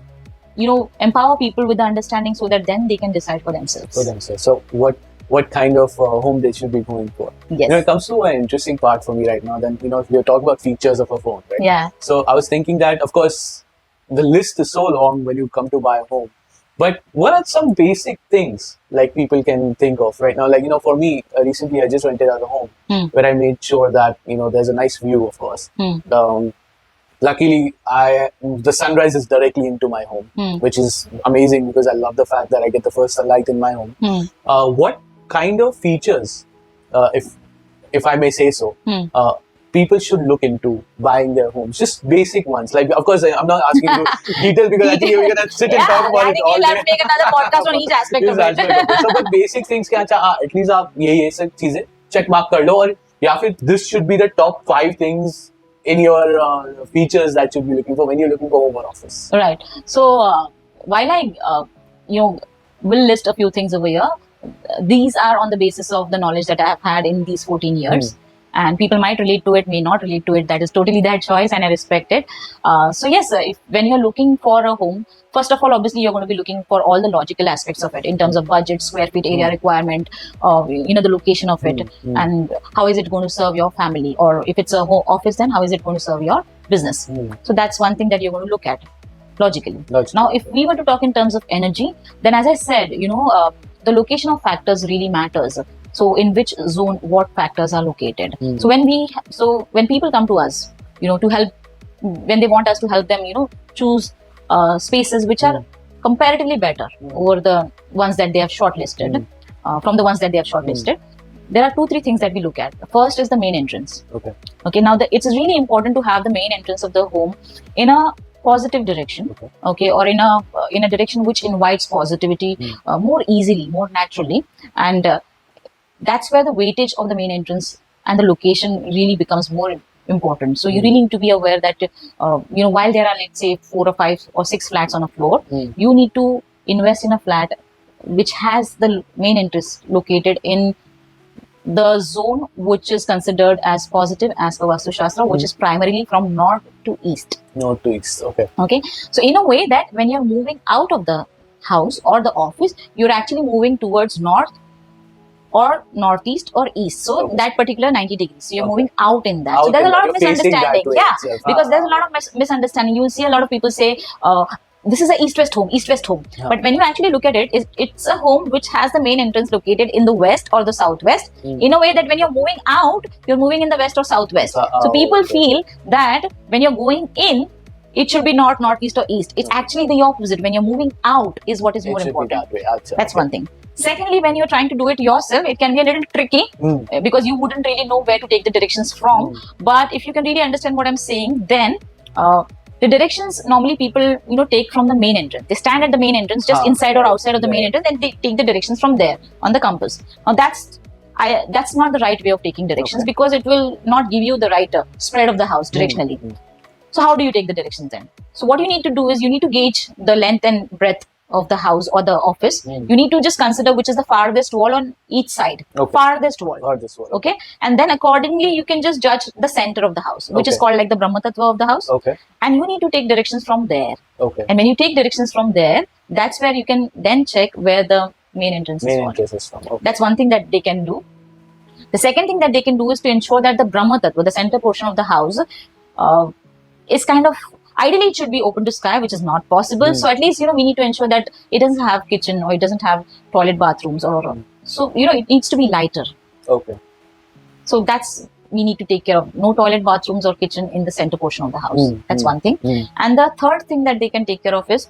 empower people with the understanding, so that then they can decide for themselves. So what kind of home they should be going for? Yes. It comes to an interesting part for me right now. Then if we're talking about features of a phone, right? Yeah. So I was thinking that, of course, the list is so long when you come to buy a home. But what are some basic things like people can think of right now? Like, for me, recently I just rented out a home where I made sure that, there's a nice view, of course. Luckily, the sunrise is directly into my home, which is amazing because I love the fact that I get the first sunlight in my home. What kind of features, if I may say so, people should look into buying their homes? Just basic ones. Like, of course, I'm not asking you detail because I think we're going to sit and talk about it all we'll have to make another podcast on each aspect of it. So, but basic things क्या at least आप ये सब चीजें check mark कर लो, और या फिर this should be the top 5 things in your features that you'll be looking for when you're looking for home or office. Right. So while I will list a few things over here, these are on the basis of the knowledge that I have had in these 14 years. and people might relate to it, may not relate to it. That is totally their choice, and I respect it. So yes, when you're looking for a home, first of all, obviously you're going to be looking for all the logical aspects of it in terms of budget, square feet, area requirement, the location of it, and how is it going to serve your family, or if it's a home office, then how is it going to serve your business. So that's one thing that you're going to look at logically. Now, if we were to talk in terms of energy, then as I said, the location of factors really matters. So in which zone what factors are located. So when people come to us, to help, when they want us to help them, choose spaces which are comparatively better over the ones that they have shortlisted, from the ones that they have shortlisted, there are 2-3 things that we look at. First is the main entrance. Okay. Now it's really important to have the main entrance of the home in a positive direction, or in a direction which invites positivity more easily, more naturally, and that's where the weightage of the main entrance and the location really becomes more important. So you really need to be aware that while there are, let's say, 4 or 5 or 6 flats on a floor, you need to invest in a flat which has the main entrance located in the zone which is considered as positive as per Vastu Shastra, which is primarily from north to east. North to east, okay. Okay, so in a way that when you're moving out of the house or the office, you're actually moving towards north or northeast or east. So that particular 90 degrees. So you're moving out in that. So there's a lot of misunderstanding. Yeah, because there's a lot of misunderstanding. You will see a lot of people say, this is an east-west home, east-west home. But when you actually look at it, it's a home which has the main entrance located in the west or the southwest, in a way that when you're moving out, you're moving in the west or southwest. So people feel that when you're going in, it should be north, northeast or east. It's actually the opposite. When you're moving out is what is more important. That's one thing. Secondly, when you're trying to do it yourself, it can be a little tricky because you wouldn't really know where to take the directions from. But if you can really understand what I'm saying, then the directions normally people take from the main entrance. They stand at the main entrance, just inside or outside of the main entrance, and they take the directions from there on the compass. Now that's not the right way of taking directions, because it will not give you the right spread of the house directionally. So how do you take the directions then? So what you need to do is you need to gauge the length and breadth of the house or the office. You need to just consider which is the farthest wall on each side. Farthest wall. Okay. And then accordingly you can just judge the center of the house, which is called like the Brahma Tattva of the house. And you need to take directions from there. And when you take directions from there, that's where you can then check where the main entrance is from. That's one thing that they can do. The second thing that they can do is to ensure that the Brahma Tattva, the center portion of the house, is kind of, ideally it should be open to sky, which is not possible. So at least, we need to ensure that it doesn't have kitchen or it doesn't have toilet bathrooms or, so, it needs to be lighter. So we need to take care of no toilet bathrooms or kitchen in the center portion of the house. That's one thing. And the third thing that they can take care of is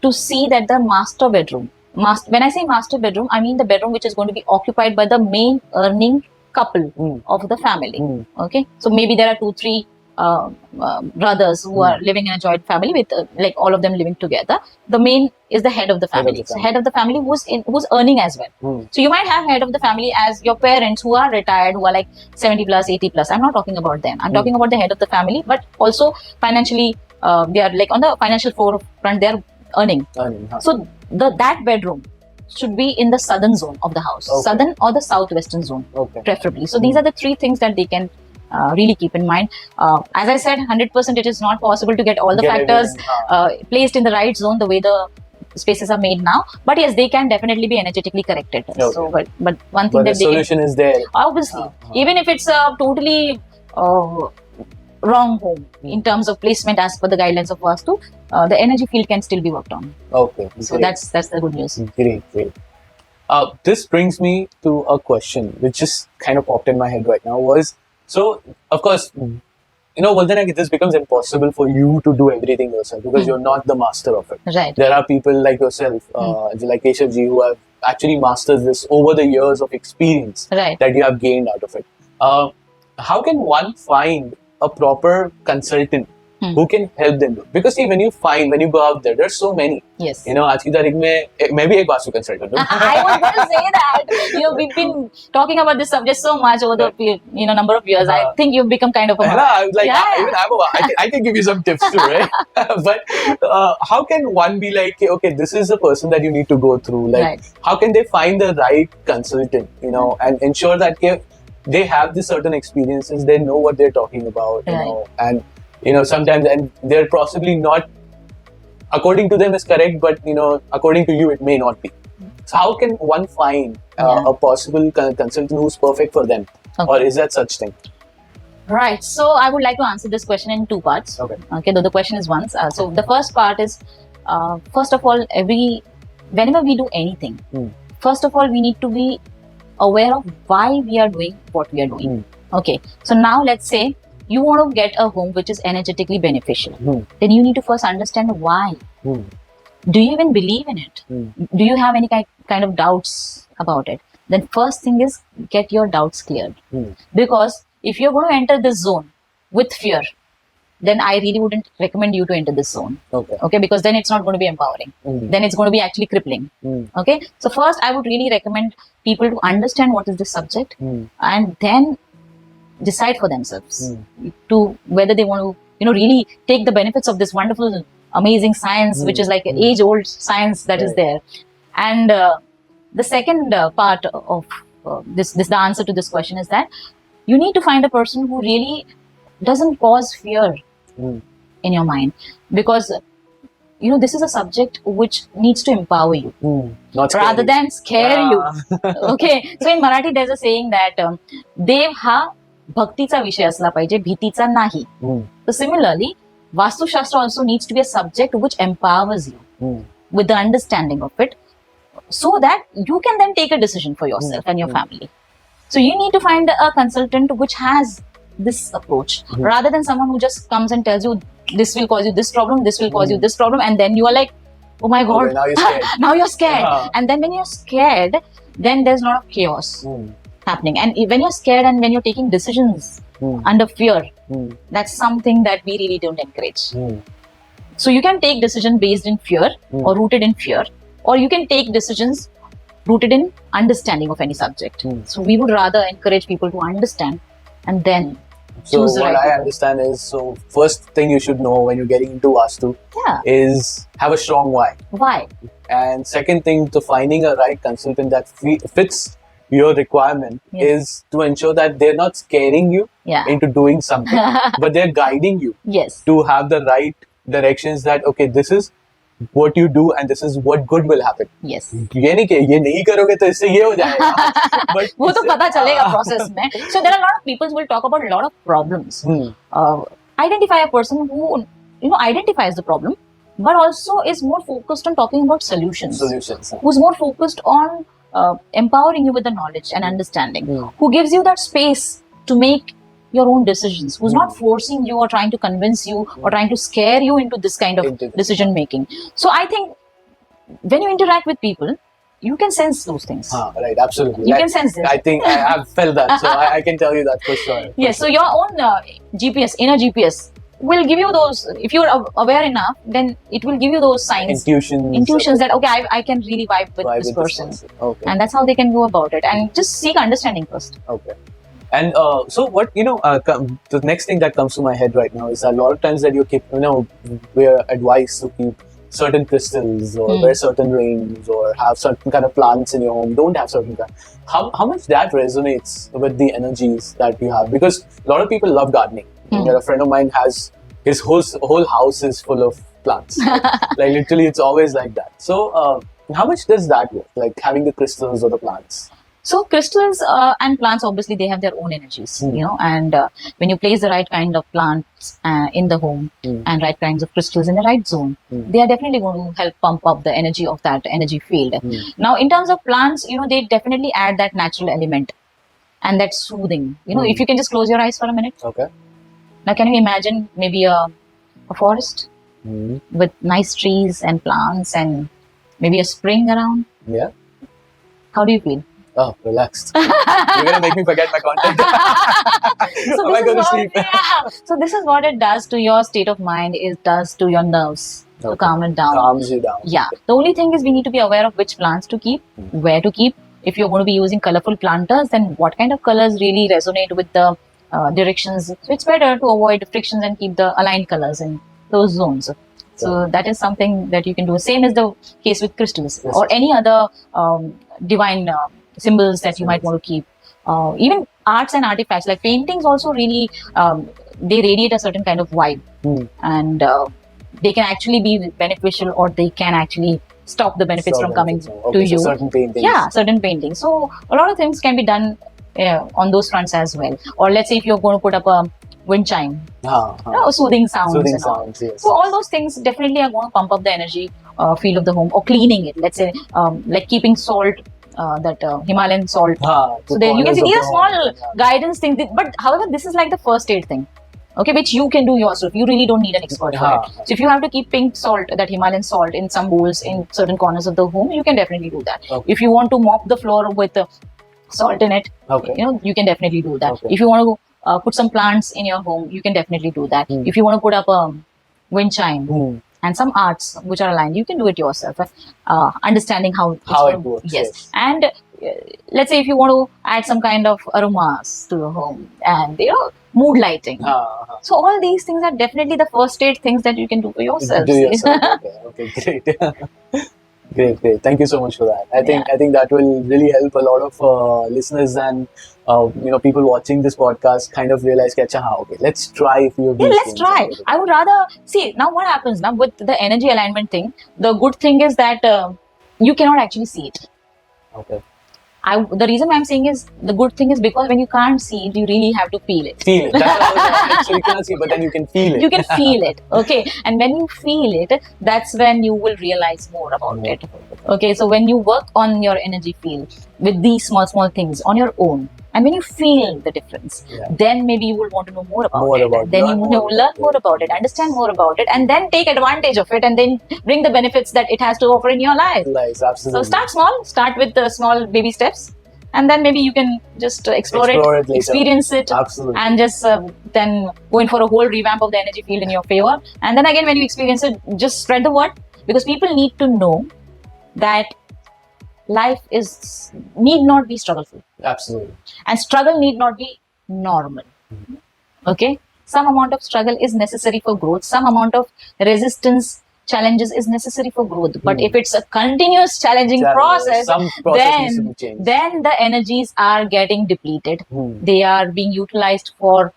to see that the master bedroom, when I say master bedroom, I mean the bedroom which is going to be occupied by the main earning couple of the family. Okay. So maybe there are 2-3 brothers who are living in a joint family with like all of them living together. The main is the head of the family. So head of the family who's earning as well. So you might have head of the family as your parents who are retired, who are like 70 plus, 80 plus. I'm not talking about them. I'm talking about the head of the family, but also financially they are like on the financial forefront, they're earning. So that bedroom should be in the southern zone of the house. Southern or the southwestern zone, preferably. So these are the 3 things that they can really keep in mind. As I said, 100% it is not possible to get all the factors placed in the right zone the way the spaces are made now. But yes, they can definitely be energetically corrected. So, but one thing that the solution is there. Obviously, even if it's a totally wrong home in terms of placement as per the guidelines of Vastu, the energy field can still be worked on. So that's the good news. Great. This brings me to a question which just kind of popped in my head right now was, so, of course, Vardhana, this becomes impossible for you to do everything yourself because you're not the master of it. Right. There are people like yourself, like Keshavji, who have actually mastered this over the years of experience that you have gained out of it. How can one find a proper consultant who can help them do? Because see, when you go out there, there's so many. Yes. आज की तारीख में मैं भी एक vastu consultant हूँ. I was going to say that. We've been talking about this subject so much over the number of years. I think you've become kind of a. I was like, even I can give you some tips too, right? But how can one be like, okay, this is the person that you need to go through? Like, how can they find the right consultant? And ensure that they have this certain experiences, they know what they're talking about, Right. and sometimes, and they're possibly not, according to them is correct, but according to you it may not be. So how can one find Yeah. a possible consultant who's perfect for them? Okay. Or is that such thing? Right. So I would like to answer this question in two parts. Okay. Okay. Though the question is once. So the first part is, first of all, whenever we do anything, first of all, we need to be aware of why we are doing what we are doing. Okay. So now let's say you want to get a home which is energetically beneficial. Then you need to first understand why. Do you even believe in it? Do you have any kind of doubts about it? Then first thing is get your doubts cleared. Because if you're going to enter this zone with fear, then I really wouldn't recommend you to enter this zone. Okay, because then it's not going to be empowering. Then it's going to be actually crippling. Okay, so first I would really recommend people to understand what is this subject and then decide for themselves to whether they want to really take the benefits of this wonderful, amazing science, which is like an age-old science that is there. And the second part of the answer to this question is that you need to find a person who really doesn't cause fear in your mind, because this is a subject which needs to empower you rather than scare you. Okay, so in Marathi there's a saying that देव हा भक्तीचा विषय असला पाहिजे, भीतीचा नाही. So similarly, Vastu Shastra also needs to be a subject which empowers you with the understanding of it, so that you can then take a decision for yourself and your family. So you need to find a consultant which has this approach rather than someone who just comes and tells you this will cause you this problem, this will cause you this problem, and then you are like, oh my god, now you're scared. now you're scared. And then when you're scared, then there's a lot of chaos happening. And when you're scared and when you're taking decisions under fear, that's something that we really don't encourage. So you can take decisions based in fear or rooted in fear, or you can take decisions rooted in understanding of any subject. So we would rather encourage people to understand and then choose the what right I people. understand is, so first thing you should know when you're getting into Vastu is have a strong why. Why? And second thing, to finding a right consultant that fits your requirement is to ensure that they're not scaring you into doing something, but they're guiding you Yes. to have the right directions, that okay, this is what you do and this is what good will happen. Yes. ये नहीं कि ये नहीं करोगे तो इससे ये हो जाएगा. But वो तो पता चलेगा process में. So there are a lot of people who will talk about a lot of problems. Identify a person who identifies the problem, but also is more focused on talking about solutions. Who's more focused on empowering you with the knowledge and understanding. Who gives you that space to make your own decisions. Who's not forcing you or trying to convince you or trying to scare you into this kind of decision making. So I think when you interact with people, you can sense those things. Right, absolutely. You can sense this. I think I have felt that, so I can tell you that for sure. Yes, so your own GPS, inner GPS, will give you those. If you're aware enough, then it will give you those signs, intuitions that okay, I can really vibe with this person. Okay. And that's how they can go about it. And just seek understanding first. Okay. And so what the next thing that comes to my head right now is a lot of times that you keep we're advised to keep certain crystals or wear certain rings or have certain kind of plants in your home. Don't have certain kind. How much that resonates with the energies that you have? Because a lot of people love gardening. A friend of mine has his whole house is full of plants. Like literally, it's always like that. So how much does that work? Like having the crystals or the plants? So crystals and plants, obviously, they have their own energies, and when you place the right kind of plants in the home and right kinds of crystals in the right zone, they are definitely going to help pump up the energy of that energy field. Now, in terms of plants, they definitely add that natural element and that soothing. If you can just close your eyes for a minute. Okay. Now, can you imagine maybe a forest with nice trees and plants and maybe a spring around? Yeah. How do you feel? Oh, relaxed. You're going to make me forget my content. So Am I going to sleep? So this is what it does to your state of mind. It does to your nerves to calm it down. Calms you down. Yeah. The only thing is we need to be aware of which plants to keep, where to keep. If you're going to be using colorful planters, then what kind of colors really resonate with the directions. So it's better to avoid frictions and keep the aligned colors in those zones. So that is something that you can do. Same is the case with crystals or any other divine symbols that you might want to keep. Even arts and artifacts like paintings also really they radiate a certain kind of vibe, and they can actually be beneficial, or they can actually stop the benefits from coming to you. Certain paintings. Yeah, certain paintings. So a lot of things can be done on those fronts as well. Or let's say if you're going to put up a wind chime, soothing sounds. Soothing sounds, yes. So all those things definitely are going to pump up the energy field of the home, or cleaning it. Let's say like keeping salt, that Himalayan salt. So there you can see these are small guidance things. But however, this is like the first aid thing. Okay, which you can do yourself. You really don't need an expert for it. So if you have to keep pink salt, that Himalayan salt, in some bowls in certain corners of the home, you can definitely do that. If you want to mop the floor with salt in it, you can definitely do that. If you want to put some plants in your home, you can definitely do that. If you want to put up a wind chime and some arts which are aligned, you can do it yourself. Understanding how it works. Yes. And let's say if you want to add some kind of aromas to the home, and mood lighting. So all these things are definitely the first aid things that you can do for yourself. Okay, great. Great. Thank you so much for that. I think that will really help a lot of listeners and people watching this podcast kind of realize, okay, let's try a few of these let's try. I would rather see now what happens now with the energy alignment thing. The good thing is that you cannot actually see it. Okay. The reason I'm saying is the good thing is because when you can't see it, you really have to feel it. Feel it. That's what I was so you cannot see, but then you can feel it. You can feel it. Okay. And when you feel it, that's when you will realize more about it. Okay. So when you work on your energy field with these small things on your own, and when you feel the difference, then maybe you will want to know more about it. Then you will learn more about it, understand more about it, and then take advantage of it, and then bring the benefits that it has to offer in your life. Absolutely. So start small, start with the small baby steps, and then maybe you can just explore it experience it, and just then go in for a whole revamp of the energy field in your favor. And then again, when you experience it, just spread the word, because people need to know that life need not be struggleful. Absolutely. And struggle need not be normal. Okay? Some amount of struggle is necessary for growth. Some amount of resistance, challenges is necessary for growth. But if it's a continuous challenging process, then the energies are getting depleted. They are being utilized for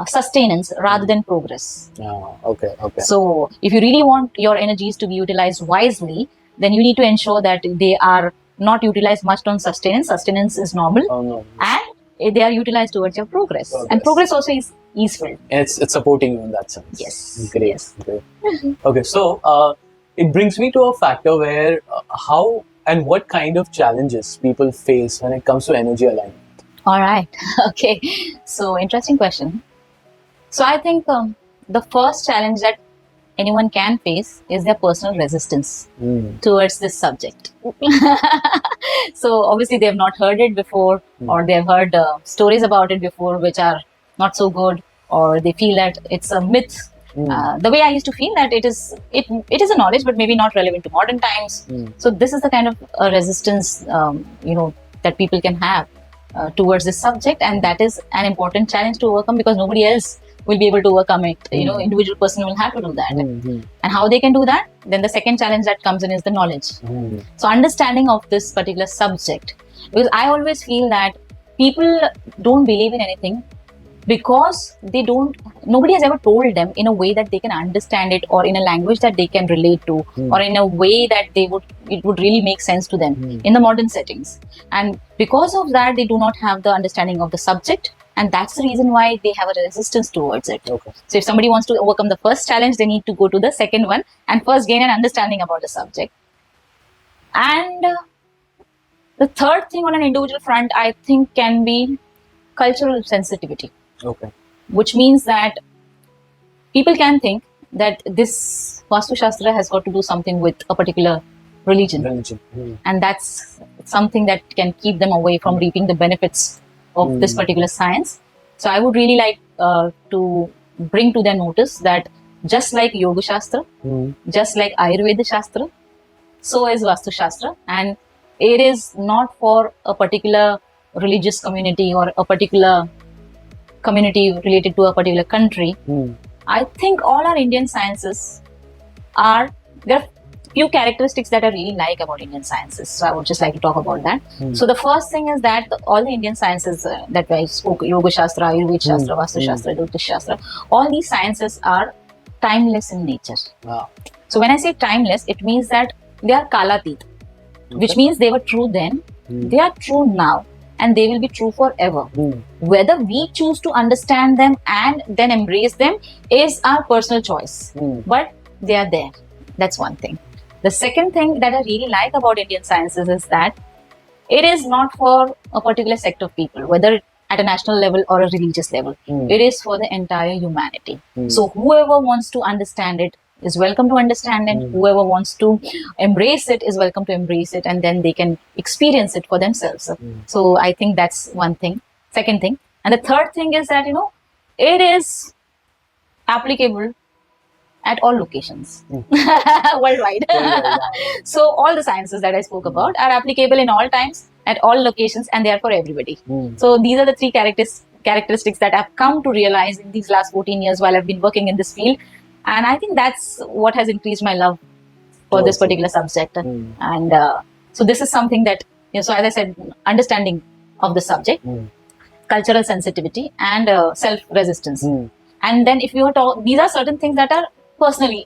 sustenance rather than progress. Okay. So if you really want your energies to be utilized wisely, then you need to ensure that they are not utilized much on sustenance. Sustenance is normal, and they are utilized towards your progress. And progress also is easeful. It's supporting you in that sense. Yes. Great. Okay, so it brings me to a factor where how and what kind of challenges people face when it comes to energy alignment. All right. Okay. So interesting question. So I think the first challenge that anyone can face is their personal resistance towards this subject. So obviously they have not heard it before, or they have heard stories about it before which are not so good, or they feel that it's a myth. The way I used to feel that it is a knowledge, but maybe not relevant to modern times. So this is the kind of resistance that people can have towards this subject, and that is an important challenge to overcome, because nobody else will be able to overcome it. Individual person will have to do that. And how they can do that? Then the second challenge that comes in is the knowledge. So understanding of this particular subject, because I always feel that people don't believe in anything because nobody has ever told them in a way that they can understand it, or in a language that they can relate to, or in a way that it would really make sense to them in the modern settings. And because of that, they do not have the understanding of the subject. And that's the reason why they have a resistance towards it. Okay. So if somebody wants to overcome the first challenge, they need to go to the second one and first gain an understanding about the subject. And the third thing on an individual front, I think, can be cultural sensitivity. Okay. Which means that people can think that this Vastu Shastra has got to do something with a particular religion. And that's something that can keep them away from reaping the benefits of this particular science. So I would really like to bring to their notice that just like Yoga Shastra, just like Ayurveda Shastra, so is Vastu Shastra, and it is not for a particular religious community or a particular community related to a particular country. I think all our Indian sciences there are few characteristics that I really like about Indian sciences. So I would just like to talk about that. So the first thing is that all the Indian sciences that I spoke, Yoga Shastra, Ayurveda Shastra, Vastu Shastra, Jyotish Shastra, all these sciences are timeless in nature. Wow. So when I say timeless, it means that they are kalatit, which means they were true then, they are true now, and they will be true forever. Whether we choose to understand them and then embrace them is our personal choice. But they are there. That's one thing. The second thing that I really like about Indian sciences is that it is not for a particular sect of people, whether at a national level or a religious level. It is for the entire humanity. So whoever wants to understand it is welcome to understand it. Whoever wants to embrace it is welcome to embrace it, and then they can experience it for themselves. So I think that's one thing. Second thing. And the third thing is that, it is applicable at all locations worldwide. So all the sciences that I spoke about are applicable in all times, at all locations, and they are for everybody. So these are the three characteristics that I've come to realize in these last 14 years while I've been working in this field. And I think that's what has increased my love for this particular subject. And so this is something that, so as I said, understanding of the subject, cultural sensitivity, and self-resistance. And then if you are talking, these are certain things that are personally,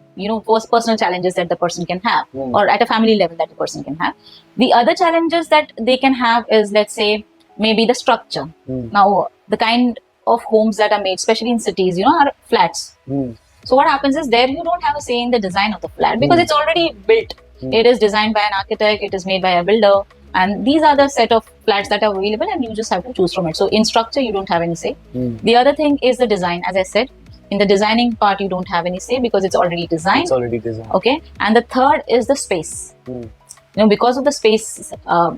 personal challenges that the person can have, or at a family level that the person can have. The other challenges that they can have is, let's say, maybe the structure. Now, the kind of homes that are made, especially in cities, are flats. So what happens is there you don't have a say in the design of the flat because it's already built. It is designed by an architect, it is made by a builder, and these are the set of flats that are available and you just have to choose from it. So in structure, you don't have any say. The other thing is the design. As I said, in the designing part, you don't have any say because it's already designed. It's already designed. Okay. And the third is the space. Because of the space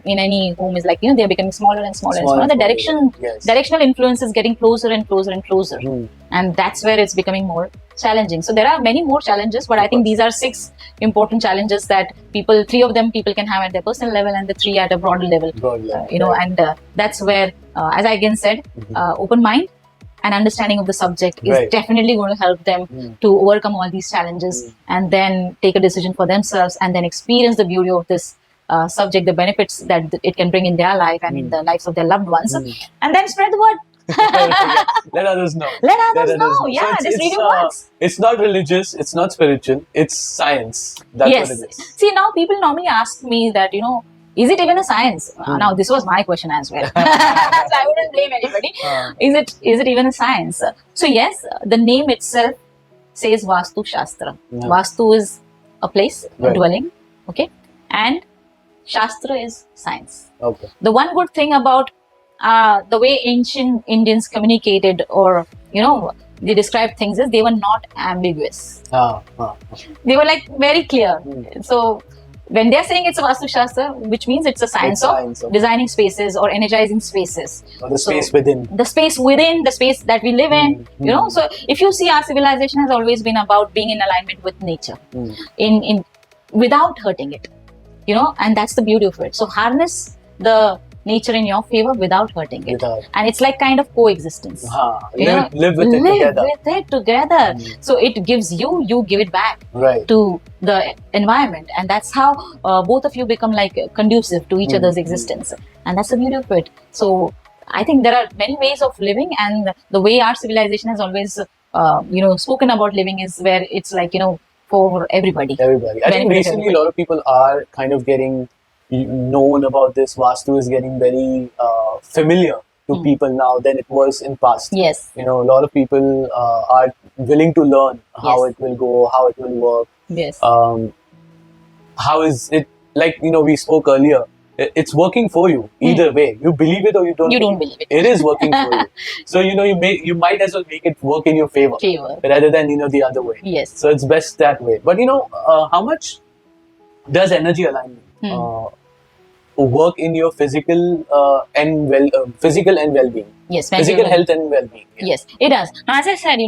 in any home is like, they're becoming smaller and smaller and smaller. The directional influence is getting closer and closer and closer. And that's where it's becoming more challenging. So there are many more challenges, but I think these are 6 important challenges that 3 of them people can have at their personal level and the 3 at a broader level. And that's where, as I again said, open mind and understanding of the subject is definitely going to help them to overcome all these challenges and then take a decision for themselves and then experience the beauty of this subject, the benefits that it can bring in their life and in the lives of their loved ones, and then spread the word. Let others know. Let others know. Yeah, this really works. It's not religious, it's not spiritual, it's science. That's what it is. See, now people normally ask me that, is it even a science? Now, this was my question as well. So I wouldn't blame anybody. Is it even a science? So yes, the name itself says Vastu Shastra. Vastu is a place, a dwelling, okay? And Shastra is science. Okay. The one good thing about the way ancient Indians communicated or, they described things is they were not ambiguous. They were like very clear. So when they're saying it's a Vastu Shastra, which means it's a science of designing spaces or energizing spaces. Or the space within. The space within, the space that we live in, So if you see, our civilization has always been about being in alignment with nature, in without hurting it, and that's the beauty of it. So harness the nature in your favor without hurting it. And it's like kind of coexistence. Live with it together. So it gives you give it back to the environment. And that's how both of you become like conducive to each other's existence. And that's the beauty of it. So I think there are many ways of living, and the way our civilization has always, spoken about living is where it's like, for everybody. I think recently a lot of people are kind of getting known about this. Vastu is getting very familiar to people now than it was in past. Yes. A lot of people are willing to learn how it will go, how it will work. Yes. How is it, like, we spoke earlier, it's working for you either way. You believe it or you don't. You don't believe it. It is working for you. So, you might as well make it work in your favor. Rather than, the other way. Yes. So it's best that way. But, how much does energy alignment work in your physical and well-being? Yes, physical health and well-being. Yes, it does. Now, as I said,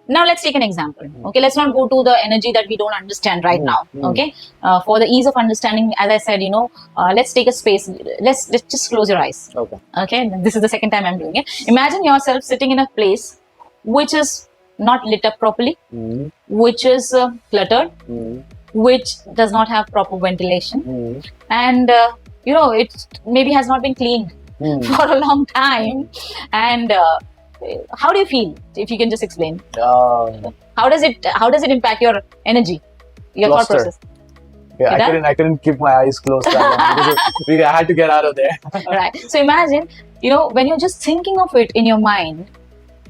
now let's take an example. Okay, let's not go to the energy that we don't understand right now. Okay, for the ease of understanding, as I said, let's take a space. Let's just close your eyes. Okay, this is the second time I'm doing it. Imagine yourself sitting in a place which is not lit up properly, which is cluttered, which does not have proper ventilation, and it maybe has not been cleaned for a long time. And how do you feel? If you can just explain, how does it impact your energy, your thought Cluster. process? Yeah, I couldn't keep my eyes closed that long because I had to get out of there. Right. So imagine, when you're just thinking of it in your mind,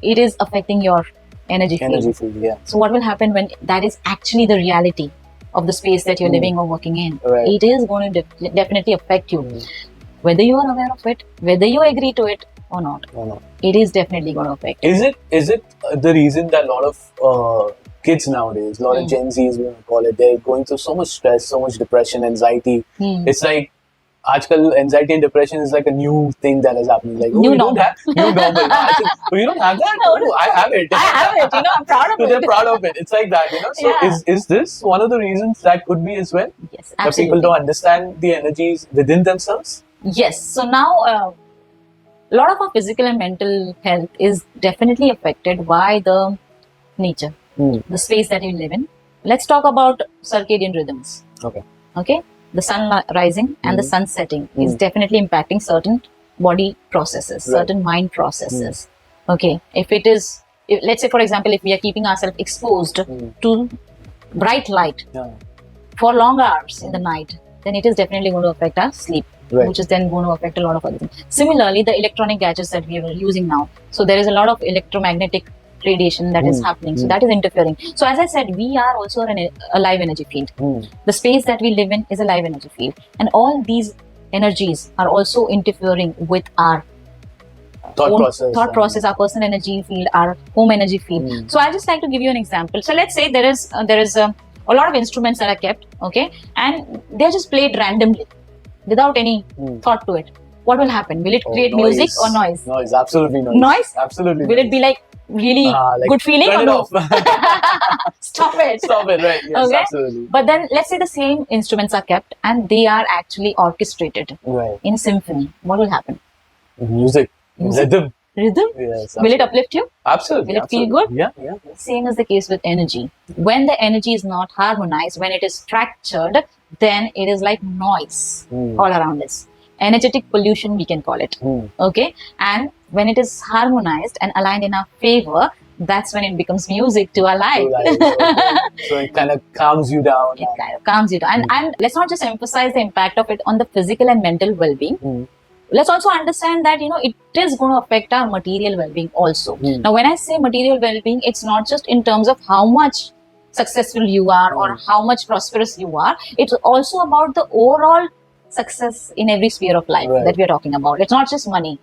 it is affecting your energy field. Yeah. So what will happen when that is actually the reality of the space that you're living or working in? Right. It is going to definitely affect you, whether you are aware of it, whether you agree to it or not. It is definitely going to affect you. Is it the reason that a lot of kids nowadays, a lot of Gen Zs, we want to call it, they're going through so much stress, so much depression, anxiety. It's like, aajkal anxiety and depression is like a new thing that is happening. Like, New normal. New normal. You don't have that? No, I have it. I have it. I'm proud of So it. they're proud of it. It's like that, So Yeah. is this one of the reasons that could be as well? Yes, That absolutely. people don't understand the energies within themselves? Yes. So now, a lot of our physical and mental health is definitely affected by the nature, the space that you live in. Let's talk about circadian rhythms. Okay. The sun rising and the sun setting is definitely impacting certain body processes, certain mind processes. Okay. Let's say, for example, if we are keeping ourselves exposed to bright light for long hours in the night, then it is definitely going to affect our sleep. Right. Which is then going to affect a lot of other things. Similarly, the electronic gadgets that we are using now. So there is a lot of electromagnetic radiation that is happening. So that is interfering. So as I said, we are also a live energy field. The space that we live in is a live energy field. And all these energies are also interfering with our thought process, our personal energy field, our home energy field. So I'll just like to give you an example. So let's say there is a lot of instruments that are kept, okay, and they're just played randomly, without any thought to it. What will happen? Will it create music or noise? Noise, absolutely noise. Noise? Absolutely. Will it be like really good feeling turn or it no? off. Stop it. Stop it, right. Yes, Okay. absolutely. But then let's say the same instruments are kept and they are actually orchestrated in symphony. What will happen? Music. Rhythm. Rhythm? Yes. Will it uplift you? Absolutely. Will it feel good? Yeah. Same is the case with energy. When the energy is not harmonized, when it is fractured, then it is like noise all around us. Energetic pollution, we can call it. Okay. And when it is harmonized and aligned in our favor, that's when it becomes music to our life. So it kind of calms you down. It kind of calms you down. And let's not just emphasize the impact of it on the physical and mental well-being. Let's also understand that, it is going to affect our material well-being also. Now, when I say material well-being, it's not just in terms of how much successful you are or how much prosperous you are. It's also about the overall success in every sphere of life that we are talking about. It's not just money.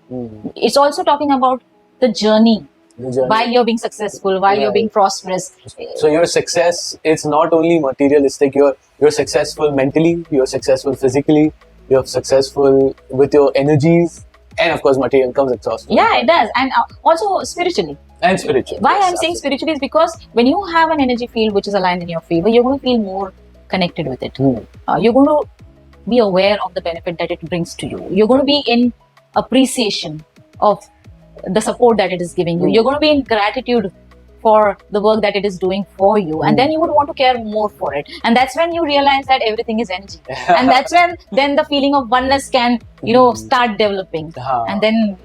It's also talking about the journey. While you're being successful, while you're being prosperous. So your success is not only materialistic, you're successful mentally, you're successful physically, you're successful with your energies, and of course material comes across. Yeah, it does. And also spiritually. And spiritually. Why I'm saying spiritually is because when you have an energy field which is aligned in your favor, you're going to feel more connected with it. You're going to be aware of the benefit that it brings to you. You're going to be in appreciation of the support that it is giving you. You're going to be in gratitude for the work that it is doing for you, and then you would want to care more for it. And that's when you realize that everything is energy. And that's when then the feeling of oneness can start developing. And then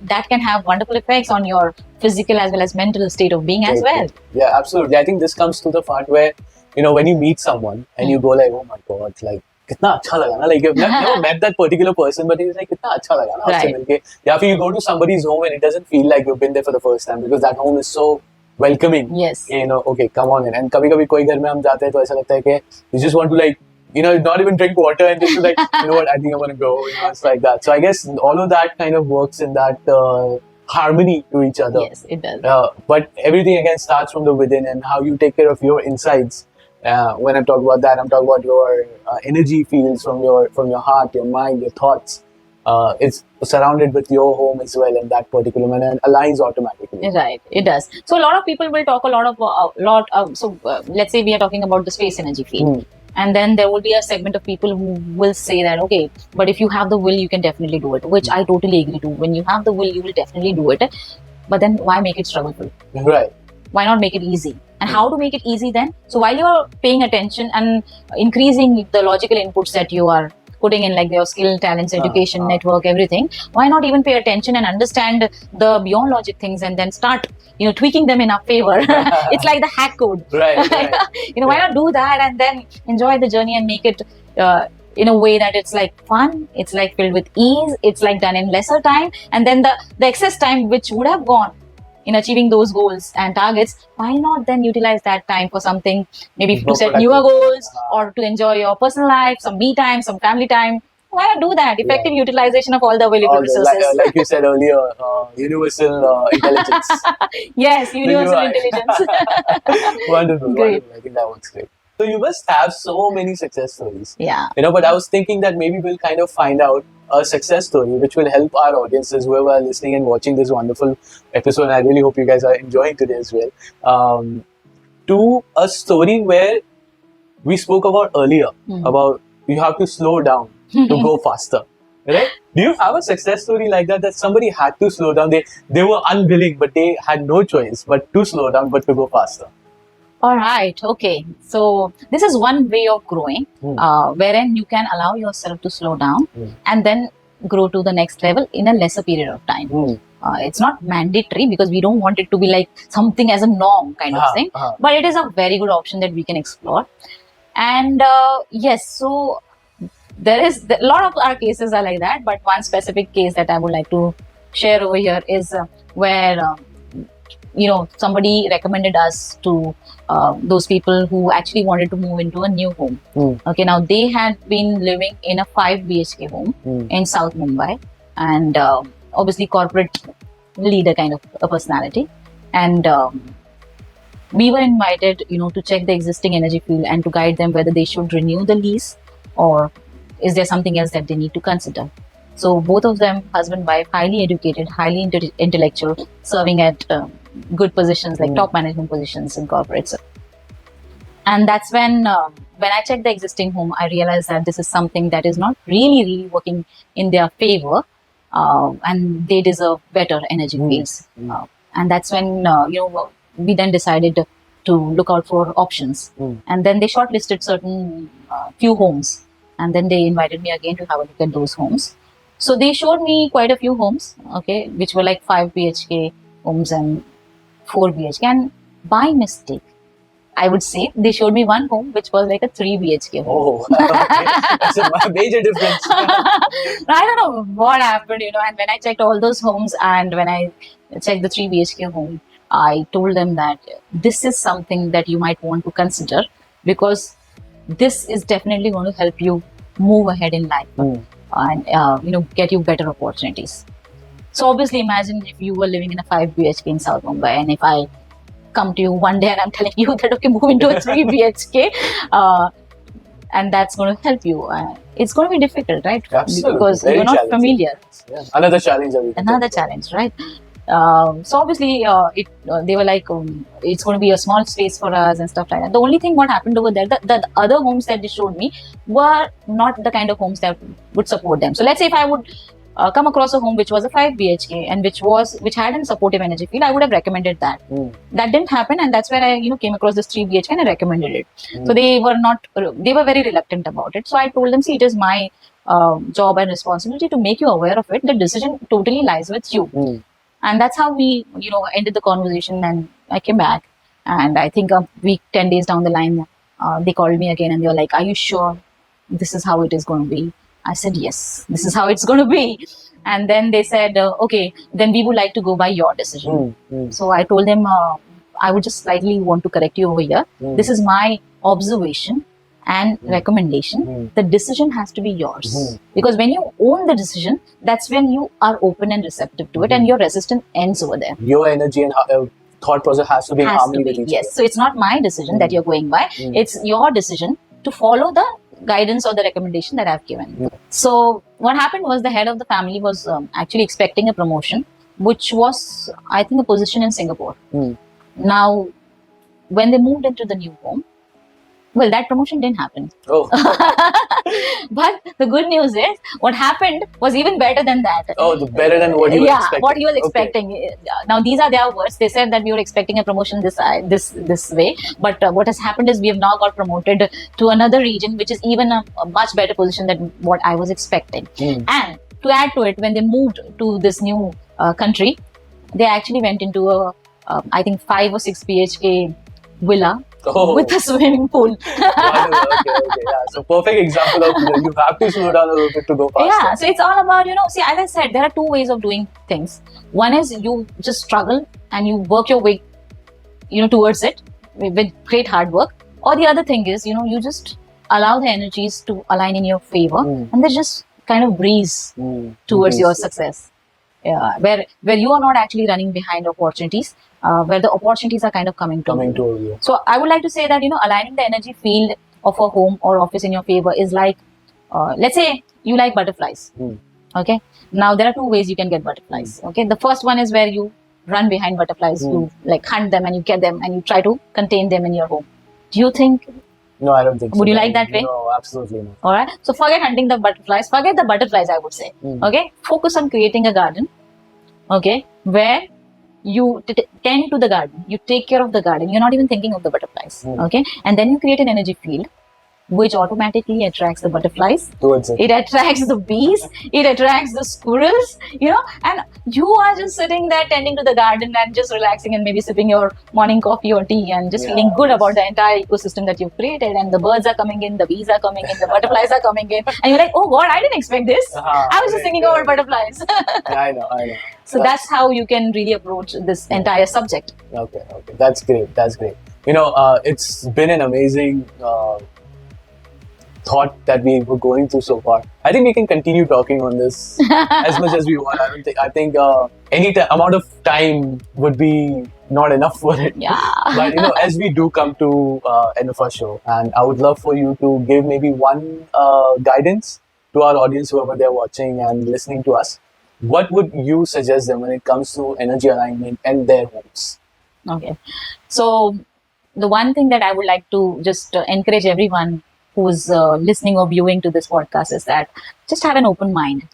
that can have wonderful effects on your physical as well as mental state of being as well. Yeah, absolutely. I think this comes to the part where when you meet someone and you go like, oh my god, like कितना अच्छा लगा ना, like you've never met that particular person, but it's like कितना अच्छा लगा ना उससे मिलके. या फिर you go to somebody's home and it doesn't feel like you've been there for the first time because that home is so welcoming. Yes. Okay, come on in. And कभी-कभी कोई घर में हम जाते हैं तो ऐसा लगता है कि you just want to like, not even drink water and just like, what, I think I'm gonna go. It's like that. So I guess all of that kind of works in that harmony to each other. Yes, it does. But everything again starts from the within and how you take care of your insides. When I'm talking about that, I'm talking about your energy fields from your heart, your mind, your thoughts. It's surrounded with your home as well in that particular manner and aligns automatically. Right, it does. So a lot of people will talk let's say we are talking about the space energy field. And then there will be a segment of people who will say that, okay, but if you have the will, you can definitely do it, which I totally agree to. When you have the will, you will definitely do it. But then why make it struggleful? Right. Why not make it easy? And how to make it easy then? So while you're paying attention and increasing the logical inputs that you are putting in, like your skill, talents, education, network, everything, why not even pay attention and understand the beyond logic things and then start, tweaking them in our favor? It's like the hack code. Right. Why not do that and then enjoy the journey and make it in a way that it's like fun, it's like filled with ease, it's like done in lesser time, and then the excess time which would have gone in achieving those goals and targets, why not then utilize that time for something, maybe to set newer goals or to enjoy your personal life, some me time, some family time? Why not do that? Effective utilization of all the available resources. Like you said earlier, universal intelligence. Yes, universal intelligence. Wonderful. Great. I think that works great. So you must have so many success stories. Yeah. But I was thinking that maybe we'll kind of find out a success story which will help our audiences, whoever are listening and watching this wonderful episode. And I really hope you guys are enjoying today as well. To a story where we spoke about earlier, about you have to slow down to go faster. Right? Do you have a success story like that somebody had to slow down? They were unwilling, but they had no choice but to slow down, but to go faster. All right. Okay. So this is one way of growing, wherein you can allow yourself to slow down and then grow to the next level in a lesser period of time. It's not mandatory because we don't want it to be like something as a norm kind of thing, but it is a very good option that we can explore. And yes, so there is a lot of our cases are like that, but one specific case that I would like to share over here is where somebody recommended us to those people who actually wanted to move into a new home. Okay, now they had been living in a 5 BHK home in South Mumbai, and obviously corporate leader kind of a personality. And we were invited, to check the existing energy field and to guide them whether they should renew the lease or is there something else that they need to consider. So both of them, husband, wife, highly educated, highly intellectual, serving at good positions like top management positions in corporates. And that's when I checked the existing home, I realized that this is something that is not really working in their favor, and they deserve better energy fields. And that's when we then decided to look out for options. And then they shortlisted certain few homes, and then they invited me again to have a look at those homes. So they showed me quite a few homes, okay, which were like 5 BHK homes and 4 BHK. And by mistake, I would say they showed me one home which was like a 3 BHK home. Oh, okay. That's a major difference. I don't know what happened, and when I checked all those homes and when I checked the 3 BHK home, I told them that this is something that you might want to consider because this is definitely going to help you move ahead in life and get you better opportunities. So obviously imagine if you were living in a 5 BHK in South Mumbai, and if I come to you one day and I'm telling you that okay, move into a 3 BHK and that's going to help you. It's going to be difficult, right? Absolutely. Because you're not familiar. Yeah. Another challenge. Another challenge, right? So obviously they were like, it's going to be a small space for us and stuff like that. The only thing what happened over there, the other homes that they showed me were not the kind of homes that would support them. So let's say if I would come across a home which was a 5 BHK and which had a supportive energy field, I would have recommended that. That didn't happen, and that's where I came across this 3 BHK and I recommended it. So they were very reluctant about it. So I told them, see, it is my job and responsibility to make you aware of it. The decision totally lies with you. And that's how we, ended the conversation, and I came back. And I think a week, 10 days down the line, they called me again and they were like, are you sure this is how it is going to be? I said, yes, this is how it's going to be. And then they said, okay, then we would like to go by your decision. So I told them, I would just slightly want to correct you over here. This is my observation and recommendation. The decision has to be yours. Because when you own the decision, that's when you are open and receptive to it, and your resistance ends over there. Your energy and thought process has to be in harmony with each other. Yes. So it's not my decision that you're going by. It's your decision to follow the guidance or the recommendation that I've given. So what happened was the head of the family was actually expecting a promotion, which was, I think, a position in Singapore. Now, when they moved into the new home, Well, that promotion didn't happen. Oh, But the good news is, what happened was even better than that. better than what you were Yeah, expecting. what you were Okay. expecting. Now these are their words. They said that we were expecting a promotion this way, but what has happened is we have now got promoted to another region, which is even a much better position than what I was expecting. And to add to it, when they moved to this new country, they actually went into a I think 5 or 6 BHK villa with a swimming pool. Okay. Yeah. So perfect example of you have to slow down a little bit to go faster. Yeah, so it's all about, see, as I said, there are two ways of doing things. One is you just struggle and you work your way, towards it with great hard work. Or the other thing is, you just allow the energies to align in your favor and they just kind of breeze towards your success. Yeah, where you are not actually running behind opportunities, where the opportunities are kind of coming to you. So I would like to say that, aligning the energy field of a home or office in your favor is like, let's say you like butterflies. Okay. Now there are two ways you can get butterflies. Okay. The first one is where you run behind butterflies, you like hunt them and you get them and you try to contain them in your home. Do you think? No, I don't think so. Would you like that way? No, absolutely not. All right. So forget hunting the butterflies. Forget the butterflies, I would say. Okay. Focus on creating a garden. Okay. Where you tend to the garden. You take care of the garden. You're not even thinking of the butterflies. Okay. And then you create an energy field which automatically attracts the butterflies. Towards it. It attracts the bees. It attracts the squirrels, and you are just sitting there tending to the garden and just relaxing and maybe sipping your morning coffee or tea and just feeling good about the entire ecosystem that you've created. And the birds are coming in, the bees are coming in, the butterflies are coming in. And you're like, oh God, I didn't expect this. I was just thinking about butterflies. I know. So that's how you can really approach this entire subject. Okay. That's great. It's been an amazing thought that we were going through so far. I think we can continue talking on this as much as we want. I think any amount of time would be not enough for it. Yeah. But as we do come to end of our show, and I would love for you to give maybe one guidance to our audience, whoever they're watching and listening to us. What would you suggest them when it comes to energy alignment and their homes? Okay. So the one thing that I would like to just encourage everyone who's listening or viewing to this podcast is that just have an open mind.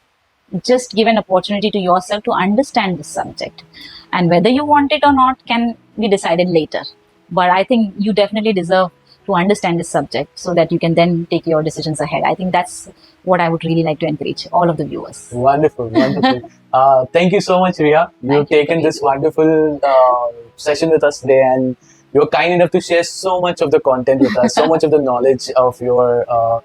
Just give an opportunity to yourself to understand this subject. And whether you want it or not can be decided later. But I think you definitely deserve to understand this subject so that you can then take your decisions ahead. I think that's what I would really like to encourage all of the viewers. Wonderful. Thank you so much, Riya. You've taken this wonderful session with us today, and you're kind enough to share so much of the content with us, so much of the knowledge of your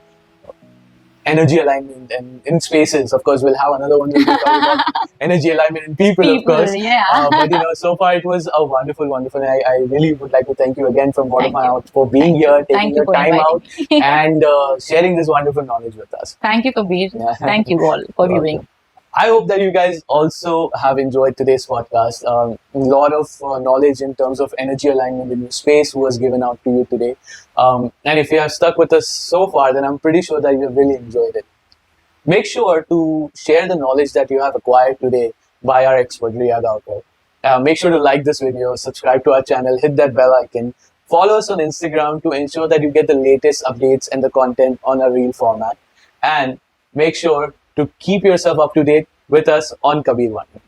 energy alignment and in spaces. Of course, we'll have another one. We'll be talking about energy alignment in people, of course. Yeah. But so far it was a wonderful. And I really would like to thank you again from bottom of my heart for being here, taking your time out, and sharing this wonderful knowledge with us. Thank you, Kabir. Thank you all for viewing. I hope that you guys also have enjoyed today's podcast. A lot of knowledge in terms of energy alignment in your space was given out to you today. And if you have stuck with us so far, then I'm pretty sure that you have really enjoyed it. Make sure to share the knowledge that you have acquired today by our expert, Riya Gaonkar. Make sure to like this video, subscribe to our channel, hit that bell icon. Follow us on Instagram to ensure that you get the latest updates and the content on a reel format. And make sure to keep yourself up to date with us on Kabirr Vani.